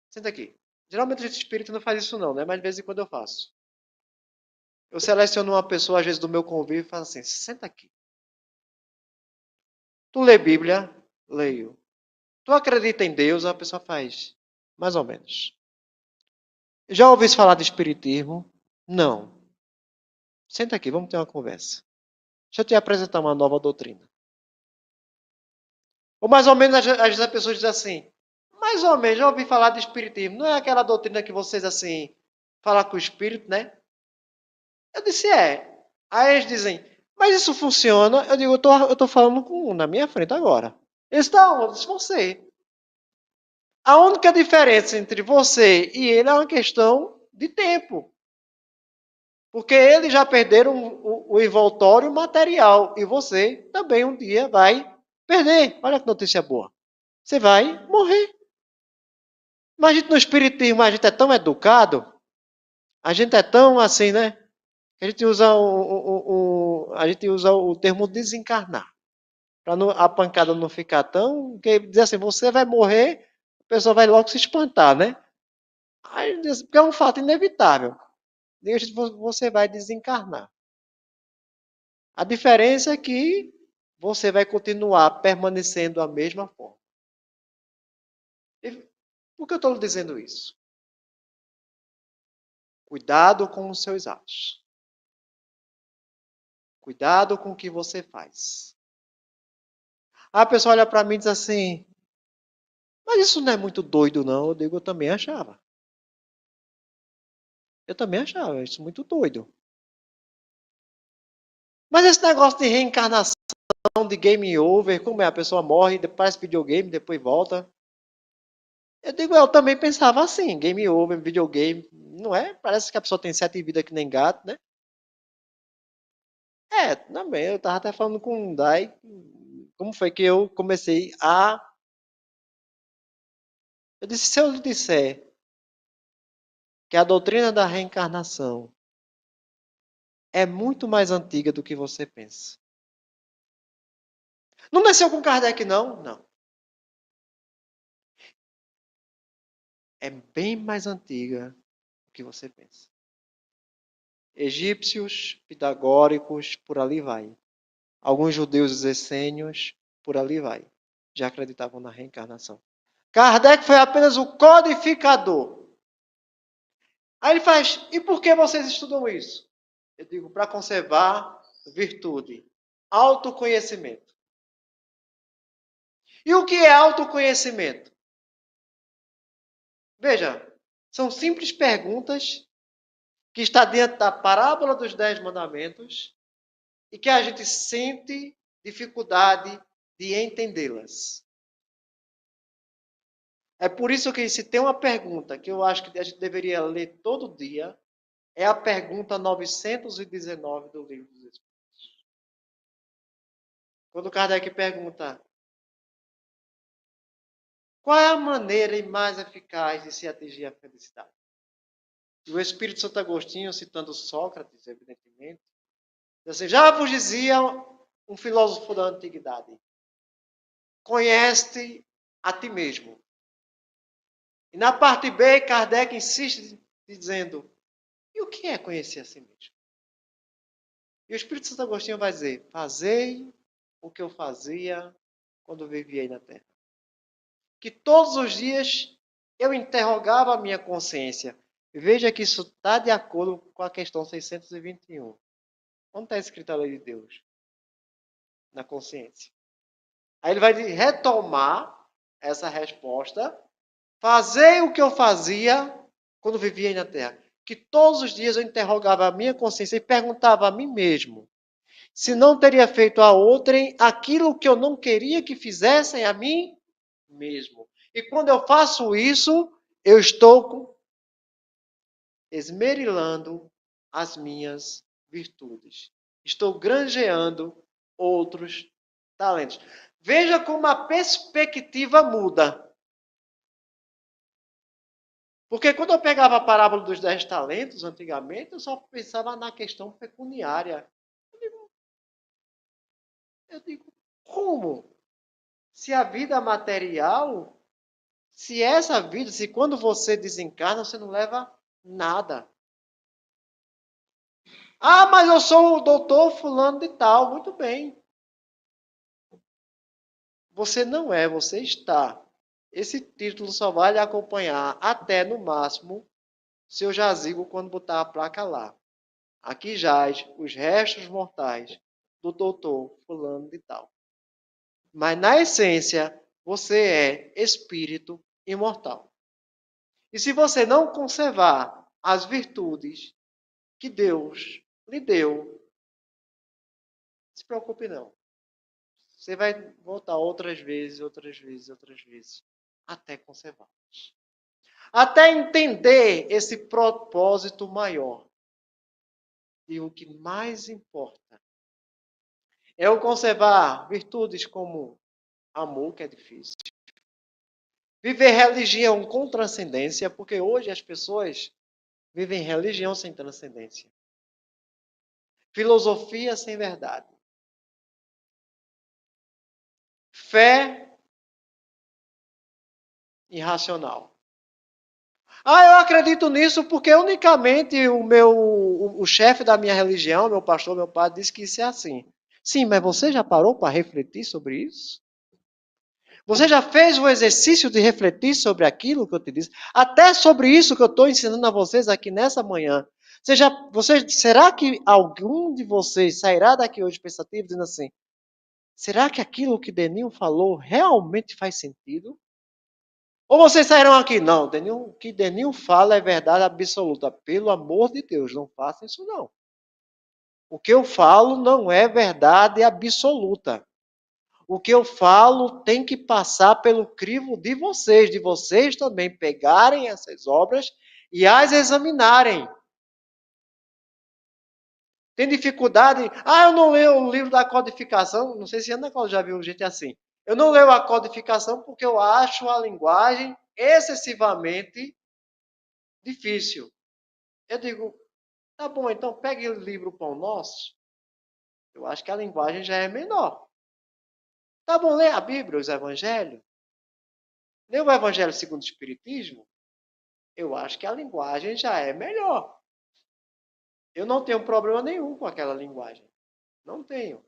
Senta aqui. Geralmente o espírito não faz isso não, né? Mas de vez em quando eu faço. Eu seleciono uma pessoa, às vezes, do meu convívio e falo assim, senta aqui. Tu lê Bíblia? Leio. Tu acredita em Deus? A pessoa faz. Mais ou menos. Já ouviu falar de espiritismo? Não. Senta aqui, vamos ter uma conversa. Deixa eu te apresentar uma nova doutrina. Ou mais ou menos, às vezes as pessoas dizem assim, mais ou menos, já ouvi falar de espiritismo. Não é aquela doutrina que vocês, assim, falam com o espírito, né? Eu disse, é. Aí eles dizem, mas isso funciona? Eu digo, eu tô falando com um na minha frente agora. Eles estão, eu disse, você. A única diferença entre você e ele é uma questão de tempo. Porque eles já perderam o envoltório material. E você também um dia vai perder. Olha que notícia boa. Você vai morrer. Mas a gente no espiritismo, a gente é tão educado, a gente é tão assim, né? A gente usa a gente usa o termo desencarnar. Para a pancada não ficar tão. Porque dizer assim, você vai morrer, a pessoa vai logo se espantar, né? Aí, porque é um fato inevitável. Você vai desencarnar. A diferença é que você vai continuar permanecendo da mesma forma. E por que eu estou lhe dizendo isso? Cuidado com os seus atos. Cuidado com o que você faz. A pessoa olha para mim e diz assim, mas isso não é muito doido não. Eu digo, eu também achava. Eu também achava isso muito doido. Mas esse negócio de reencarnação, de game over, como é? A pessoa morre, parece videogame, depois volta. Eu digo, eu também pensava assim, game over, videogame, não é? Parece que a pessoa tem 7 vidas que nem gato, né? É, também, eu tava até falando com o Dai, como foi que eu comecei a... Eu disse, se eu lhe disser que a doutrina da reencarnação é muito mais antiga do que você pensa. Não nasceu com Kardec, não? Não. É bem mais antiga do que você pensa. Egípcios, pitagóricos, por ali vai. Alguns judeus essênios, por ali vai. Já acreditavam na reencarnação. Kardec foi apenas o codificador. Aí ele faz, e por que vocês estudam isso? Eu digo, para conservar virtude, autoconhecimento. E o que é autoconhecimento? Veja, são simples perguntas que está dentro da parábola dos 10 mandamentos e que a gente sente dificuldade de entendê-las. É por isso que se tem uma pergunta que eu acho que a gente deveria ler todo dia, é a pergunta 919 do Livro dos Espíritos. Quando Kardec pergunta, qual é a maneira mais eficaz de se atingir a felicidade? E o Espírito Santo Agostinho, citando Sócrates, evidentemente, diz assim, já vos dizia um filósofo da antiguidade, conhece-te a ti mesmo. E na parte B, Kardec insiste dizendo, e o que é conhecer a si mesmo? E o Espírito Santo Agostinho vai dizer, fazei o que eu fazia quando vivia aí na Terra. Que todos os dias eu interrogava a minha consciência. Veja que isso está de acordo com a questão 621. Onde está escrita a lei de Deus? Na consciência. Aí ele vai retomar essa resposta. Fazer o que eu fazia quando vivia aí na Terra. Que todos os dias eu interrogava a minha consciência e perguntava a mim mesmo se não teria feito a outrem aquilo que eu não queria que fizessem a mim mesmo. E quando eu faço isso, eu estou esmerilando as minhas virtudes. Estou granjeando outros talentos. Veja como a perspectiva muda. Porque quando eu pegava a parábola dos 10 talentos, antigamente, eu só pensava na questão pecuniária. Eu digo, como? Se a vida material, se essa vida, se quando você desencarna, você não leva nada. Ah, mas eu sou o doutor fulano de tal. Muito bem. Você não é, você está. Esse título só vai lhe acompanhar até, no máximo, seu jazigo quando botar a placa lá. Aqui jaz os restos mortais do doutor fulano de tal. Mas, na essência, você é espírito imortal. E se você não conservar as virtudes que Deus lhe deu, não se preocupe não. Você vai voltar outras vezes, até conservá-las. Até entender esse propósito maior. E o que mais importa é o conservar virtudes como amor, que é difícil. Viver religião com transcendência, porque hoje as pessoas vivem religião sem transcendência. Filosofia sem verdade. Fé irracional. Ah, eu acredito nisso porque unicamente o chefe da minha religião, meu pastor, meu padre, disse que isso é assim. Sim, mas você já parou para refletir sobre isso? Você já fez o exercício de refletir sobre aquilo que eu te disse? Até sobre isso que eu estou ensinando a vocês aqui nessa manhã. Será que algum de vocês sairá daqui hoje pensativo dizendo assim, será que aquilo que Denil falou realmente faz sentido? Ou vocês sairão aqui, não, o que Denil fala é verdade absoluta. Pelo amor de Deus, não façam isso não. O que eu falo não é verdade absoluta. O que eu falo tem que passar pelo crivo de vocês também pegarem essas obras e as examinarem. Tem dificuldade? Ah, eu não leio o livro da codificação. Não sei se Ana Cláudia já viu gente assim. Eu não leio a codificação porque eu acho a linguagem excessivamente difícil. Eu digo, tá bom, então pegue o livro Pão Nosso. Eu acho que a linguagem já é menor. Tá bom, lê a Bíblia, os Evangelhos. Lê o Evangelho segundo o Espiritismo. Eu acho que a linguagem já é melhor. Eu não tenho problema nenhum com aquela linguagem. Não tenho.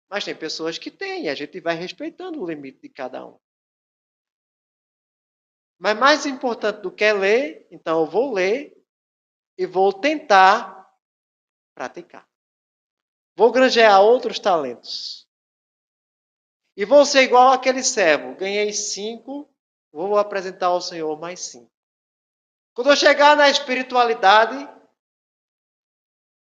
Mas tem pessoas que têm, e a gente vai respeitando o limite de cada um. Mas mais importante do que ler, então eu vou ler e vou tentar praticar. Vou granjear outros talentos. E vou ser igual aquele servo. Ganhei 5, vou apresentar ao Senhor mais 5. Quando eu chegar na espiritualidade,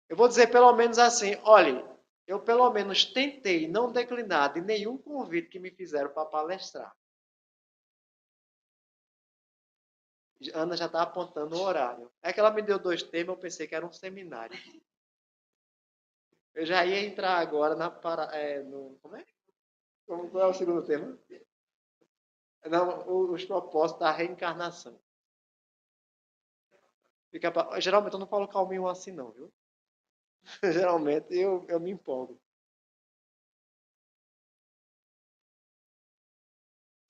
eu vou dizer pelo menos assim, olha, eu pelo menos tentei não declinar de nenhum convite que me fizeram para palestrar. Ana já está apontando o horário. É que ela me deu 2 temas, eu pensei que era um seminário. Eu já ia entrar agora como é? Qual é o segundo tema? Não, os propósitos da reencarnação. Geralmente eu não falo calminho assim não, viu? Geralmente eu me empolgo.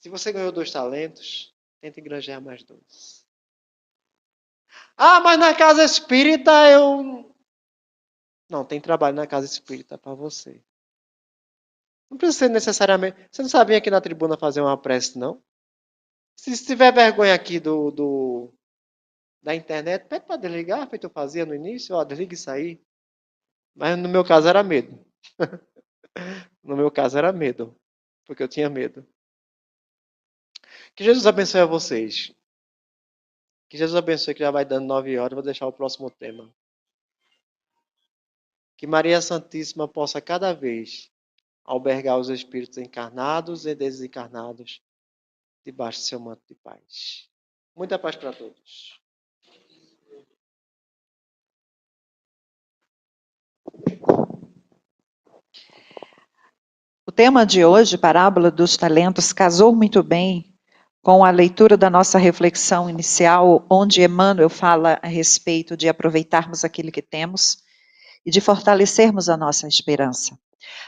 Se você ganhou 2 talentos, tente granjear mais 2. Ah, mas na casa espírita eu... Não, tem trabalho na casa espírita para você. Não precisa ser necessariamente... Você não sabia aqui na tribuna fazer uma prece, não? Se tiver vergonha aqui da internet, pede para desligar, feito eu fazia no início, ó, desliga isso aí. Mas no meu caso era medo. No meu caso era medo, porque eu tinha medo. Que Jesus abençoe a vocês. Que Jesus abençoe, que já vai dando 9 horas, vou deixar o próximo tema. Que Maria Santíssima possa cada vez albergar os espíritos encarnados e desencarnados debaixo do seu manto de paz. Muita paz para todos.
O tema de hoje, Parábola dos Talentos, casou muito bem com a leitura da nossa reflexão inicial, onde Emmanuel fala a respeito de aproveitarmos aquilo que temos e de fortalecermos a nossa esperança.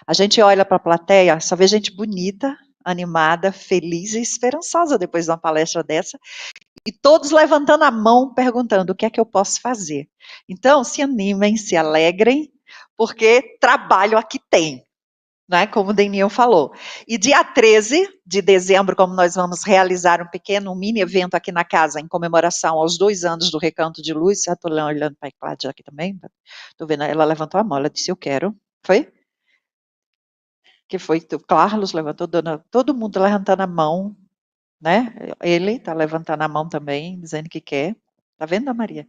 A gente olha para a plateia, só vê gente bonita, animada, feliz e esperançosa depois de uma palestra dessa, e todos levantando a mão, perguntando o que é que eu posso fazer. Então, se animem, se alegrem, porque trabalho aqui tem. Né, como o Daniel falou. E dia 13 de dezembro, como nós vamos realizar um mini evento aqui na casa, em comemoração aos 2 anos do Recanto de Luz, já estou olhando para a Cláudia aqui também, estou vendo, ela levantou a mão, ela disse, eu quero. Foi? Que foi, o Carlos levantou, todo mundo levantando a mão, né? Ele está levantando a mão também, dizendo que quer. Está vendo, Maria?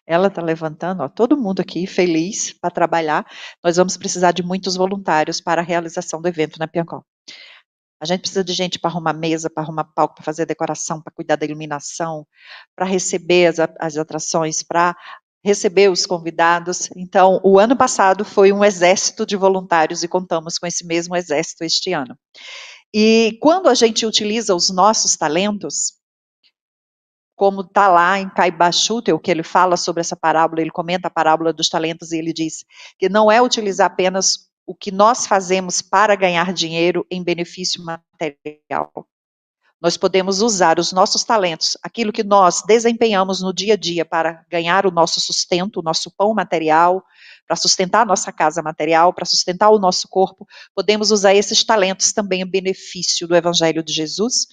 Ela está levantando, ó, todo mundo aqui feliz para trabalhar. Nós vamos precisar de muitos voluntários para a realização do evento na Piancó. A gente precisa de gente para arrumar mesa, para arrumar palco, para fazer decoração, para cuidar da iluminação, para receber as atrações, para receber os convidados. Então, o ano passado foi um exército de voluntários e contamos com esse mesmo exército este ano. E quando a gente utiliza os nossos talentos, como está lá em Caibachuta, o que ele fala sobre essa parábola, ele comenta a parábola dos talentos e ele diz que não é utilizar apenas o que nós fazemos para ganhar dinheiro em benefício material. Nós podemos usar os nossos talentos, aquilo que nós desempenhamos no dia a dia para ganhar o nosso sustento, o nosso pão material, para sustentar a nossa casa material, para sustentar o nosso corpo, podemos usar esses talentos também em benefício do Evangelho de Jesus,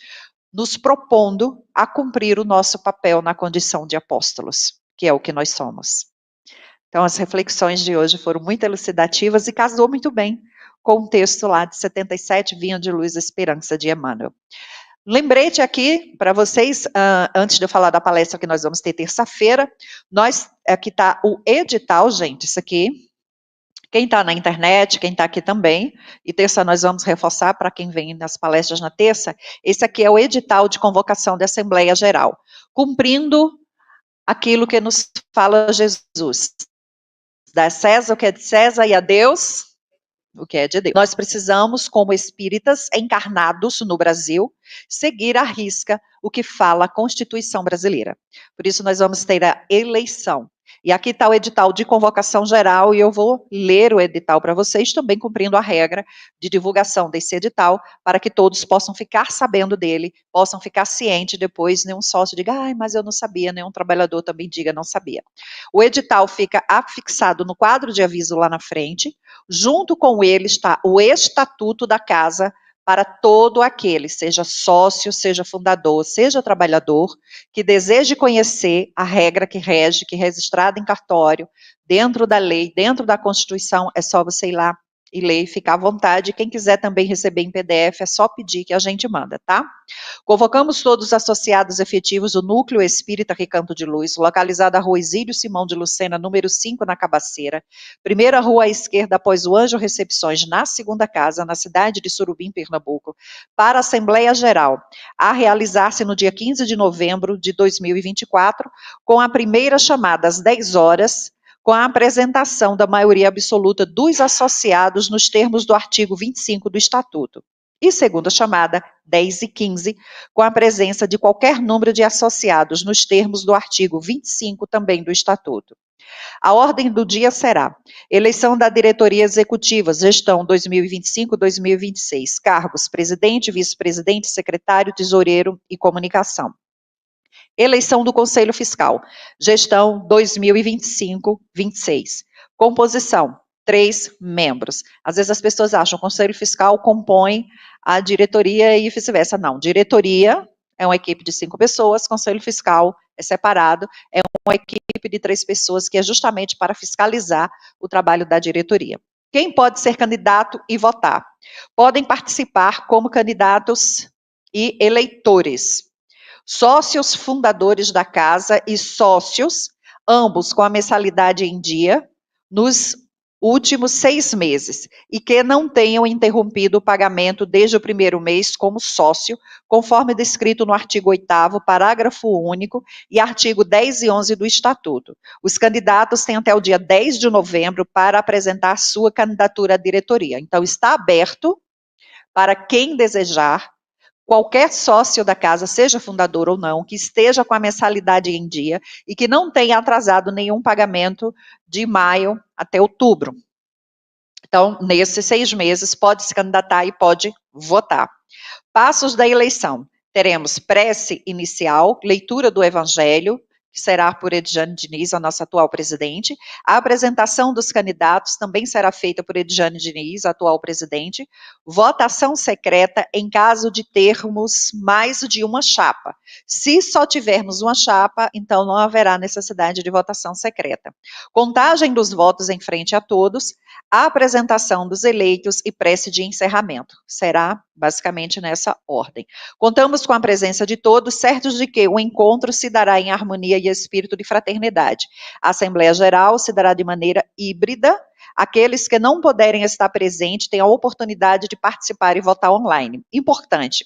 nos propondo a cumprir o nosso papel na condição de apóstolos, que é o que nós somos. Então, as reflexões de hoje foram muito elucidativas e casou muito bem com o texto lá de 77, Vinho de Luz, Esperança, de Emmanuel. Lembrete aqui, para vocês, antes de eu falar da palestra que nós vamos ter terça-feira, aqui está o edital, gente, isso aqui. Quem está na internet, quem está aqui também, e terça nós vamos reforçar para quem vem nas palestras na terça, esse aqui é o edital de convocação da Assembleia Geral, cumprindo aquilo que nos fala Jesus. Dá a César o que é de César e a Deus o que é de Deus. Nós precisamos, como espíritas encarnados no Brasil, seguir à risca o que fala a Constituição brasileira. Por isso nós vamos ter a eleição. E aqui está o edital de convocação geral, e eu vou ler o edital para vocês, também cumprindo a regra de divulgação desse edital, para que todos possam ficar sabendo dele, possam ficar cientes depois, nenhum sócio diga, mas eu não sabia, nenhum trabalhador também diga, não sabia. O edital fica afixado no quadro de aviso lá na frente, junto com ele está o estatuto da casa, para todo aquele, seja sócio, seja fundador, seja trabalhador, que deseje conhecer a regra que rege, que é registrada em cartório, dentro da lei, dentro da Constituição, é só você ir lá e ler e ficar à vontade. Quem quiser também receber em PDF, é só pedir que a gente manda, tá? Convocamos todos os associados efetivos do Núcleo Espírita Recanto de Luz, localizado na Rua Exílio Simão de Lucena, número 5, na Cabaceira, primeira rua à esquerda após o Anjo Recepções, na segunda casa, na cidade de Surubim, Pernambuco, para a Assembleia Geral, a realizar-se no dia 15 de novembro de 2024, com a primeira chamada às 10 horas, com a apresentação da maioria absoluta dos associados nos termos do artigo 25 do Estatuto. E segunda chamada, 10h15, com a presença de qualquer número de associados, nos termos do artigo 25 também do Estatuto. A ordem do dia será: eleição da diretoria executiva, gestão 2025-2026, cargos presidente, vice-presidente, secretário, tesoureiro e comunicação. Eleição do Conselho Fiscal, gestão 2025-26. Composição: 3 membros. Às vezes as pessoas acham que o Conselho Fiscal compõe a diretoria e vice-versa. Não, diretoria é uma equipe de 5 pessoas, Conselho Fiscal é separado, é uma equipe de 3 pessoas que é justamente para fiscalizar o trabalho da diretoria. Quem pode ser candidato e votar? Podem participar como candidatos e eleitores. Sócios fundadores da casa e sócios, ambos com a mensalidade em dia, nos últimos 6 meses, e que não tenham interrompido o pagamento desde o primeiro mês como sócio, conforme descrito no artigo 8º, parágrafo único, e artigo 10 e 11 do Estatuto. Os candidatos têm até o dia 10 de novembro para apresentar sua candidatura à diretoria. Então, está aberto para quem desejar. Qualquer sócio da casa, seja fundador ou não, que esteja com a mensalidade em dia e que não tenha atrasado nenhum pagamento de maio até outubro. Então, nesses 6 meses, pode se candidatar e pode votar. Passos da eleição. Teremos prece inicial, leitura do Evangelho, que será por Edjane Diniz, a nossa atual presidente. A apresentação dos candidatos também será feita por Edjane Diniz, atual presidente. Votação secreta em caso de termos mais de uma chapa. Se só tivermos uma chapa, então não haverá necessidade de votação secreta. Contagem dos votos em frente a todos. A apresentação dos eleitos e prece de encerramento. Será basicamente nessa ordem. Contamos com a presença de todos, certos de que o encontro se dará em harmonia e espírito de fraternidade. A Assembleia Geral se dará de maneira híbrida. Aqueles que não puderem estar presentes têm a oportunidade de participar e votar online. Importante.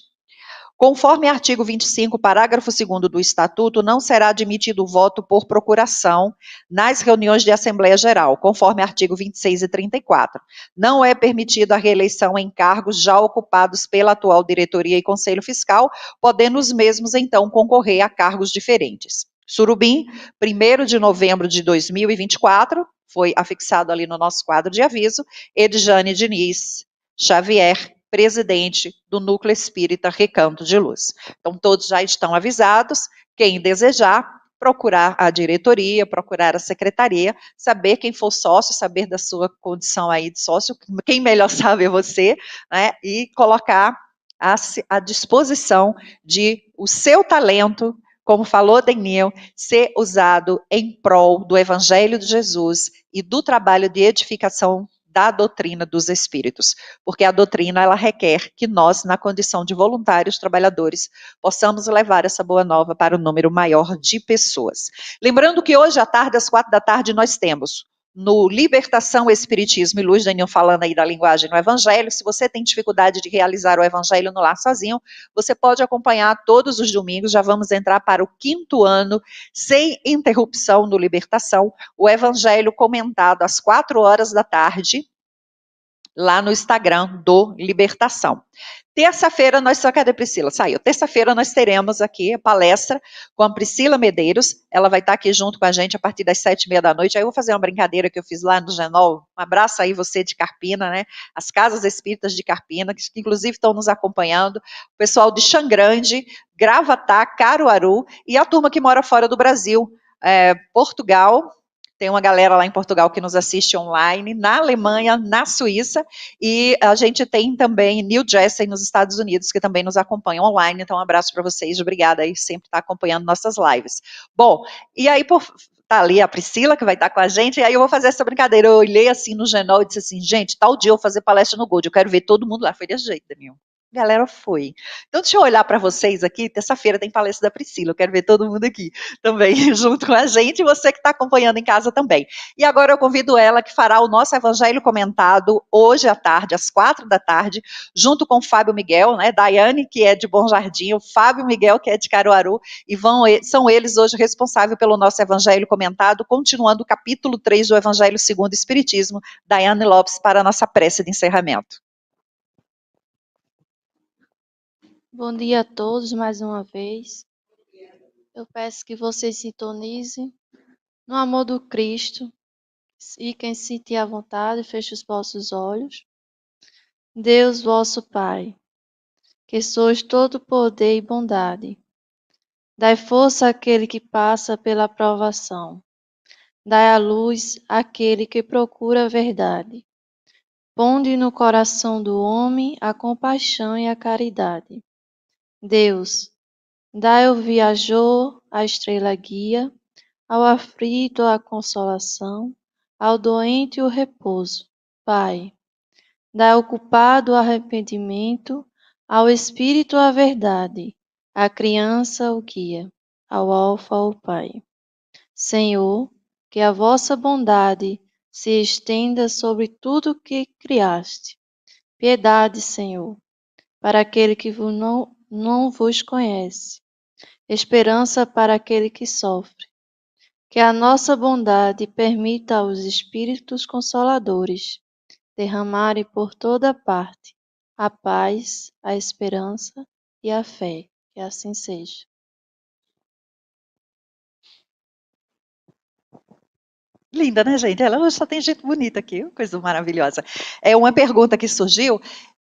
Conforme artigo 25, parágrafo 2º do Estatuto, não será admitido o voto por procuração nas reuniões de Assembleia Geral, conforme artigo 26 e 34. Não é permitida a reeleição em cargos já ocupados pela atual diretoria e Conselho Fiscal, podendo os mesmos, então, concorrer a cargos diferentes. Surubim, 1º de novembro de 2024, foi afixado ali no nosso quadro de aviso, Edjane Diniz Xavier, presidente do Núcleo Espírita Recanto de Luz. Então, todos já estão avisados. Quem desejar, procurar a diretoria, procurar a secretaria, saber quem for sócio, saber da sua condição aí de sócio, quem melhor sabe é você, né, e colocar à disposição de o seu talento, como falou Daniel, ser usado em prol do Evangelho de Jesus e do trabalho de edificação da doutrina dos espíritos, porque a doutrina ela requer que nós, na condição de voluntários trabalhadores, possamos levar essa boa nova para o número maior de pessoas. Lembrando que hoje à tarde, às 4h, nós temos no Libertação, Espiritismo e Luz, Daniel falando aí da linguagem no Evangelho. Se você tem dificuldade de realizar o Evangelho no lar sozinho, você pode acompanhar todos os domingos, já vamos entrar para o 5º ano, sem interrupção no Libertação, o Evangelho comentado às 4h, lá no Instagram do Libertação. Terça-feira, cadê a Priscila? Saiu. Terça-feira nós teremos aqui a palestra com a Priscila Medeiros, ela vai estar aqui junto com a gente a partir das 7h30. Aí eu vou fazer uma brincadeira que eu fiz lá no Genol, um abraço aí você de Carpina, né, as Casas Espíritas de Carpina, que inclusive estão nos acompanhando, o pessoal de Xangrande, Gravatá, Caruaru, e a turma que mora fora do Brasil, Portugal. Tem uma galera lá em Portugal que nos assiste online, na Alemanha, na Suíça, e a gente tem também New Jersey, nos Estados Unidos, que também nos acompanham online. Então, um abraço para vocês, obrigada aí, sempre estar acompanhando nossas lives. Bom, e aí, tá ali a Priscila, que vai estar com a gente, e aí eu vou fazer essa brincadeira. Eu olhei assim no Genol e disse assim, gente, tal dia eu vou fazer palestra no Gold, eu quero ver todo mundo lá. Foi desse jeito, Daniel. A galera foi. Então, deixa eu olhar para vocês aqui. Terça-feira tem palestra da Priscila. Eu quero ver todo mundo aqui também, junto com a gente, e você que está acompanhando em casa também. E agora eu convido ela, que fará o nosso Evangelho comentado hoje à tarde, às 4h, junto com o Fábio Miguel, né? Daiane, que é de Bom Jardim, o Fábio Miguel, que é de Caruaru, e são eles hoje responsáveis pelo nosso Evangelho comentado, continuando o capítulo 3 do Evangelho segundo o Espiritismo. Daiane Lopes, para a nossa prece de encerramento.
Bom dia a todos mais uma vez. Eu peço que vocês sintonizem no amor do Cristo e quem se sentir à vontade, feche os vossos olhos. Deus, vosso Pai, que sois todo poder e bondade, dai força àquele que passa pela provação, dai a luz àquele que procura a verdade. Ponde no coração do homem a compaixão e a caridade. Deus, dai ao viajor a estrela guia, ao aflito a consolação, ao doente o repouso. Pai, dai ao culpado o arrependimento, ao espírito a verdade, à criança o guia, ao alfa o Pai. Senhor, que a vossa bondade se estenda sobre tudo que criaste. Piedade, Senhor, para aquele que não vos conhece. Esperança para aquele que sofre. Que a nossa bondade permita aos Espíritos Consoladores derramarem por toda parte a paz, a esperança e a fé. Que assim seja.
Linda, né, gente? Ela só tem gente bonita aqui, coisa maravilhosa. É uma pergunta que surgiu.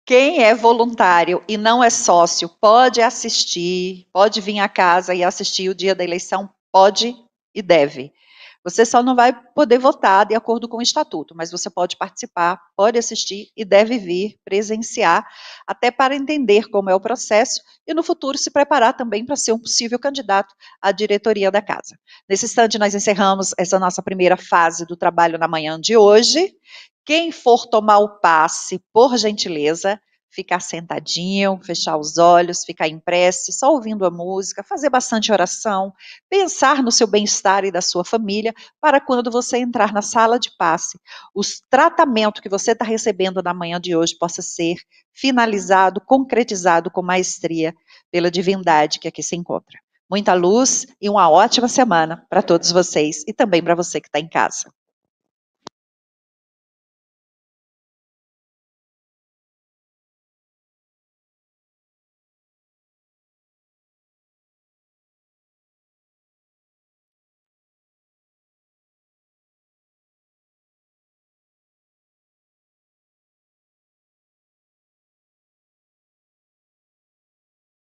Quem é voluntário e não é sócio pode assistir, pode vir à casa e assistir o dia da eleição, pode e deve. Você só não vai poder votar de acordo com o estatuto, mas você pode participar, pode assistir e deve vir presenciar, até para entender como é o processo e no futuro se preparar também para ser um possível candidato à diretoria da casa. Nesse instante, nós encerramos essa nossa primeira fase do trabalho na manhã de hoje. Quem for tomar o passe, por gentileza, ficar sentadinho, fechar os olhos, ficar em prece, só ouvindo a música, fazer bastante oração, pensar no seu bem-estar e da sua família, para quando você entrar na sala de passe, o tratamento que você está recebendo na manhã de hoje possa ser finalizado, concretizado com maestria pela divindade que aqui se encontra. Muita luz e uma ótima semana para todos vocês e também para você que está em casa.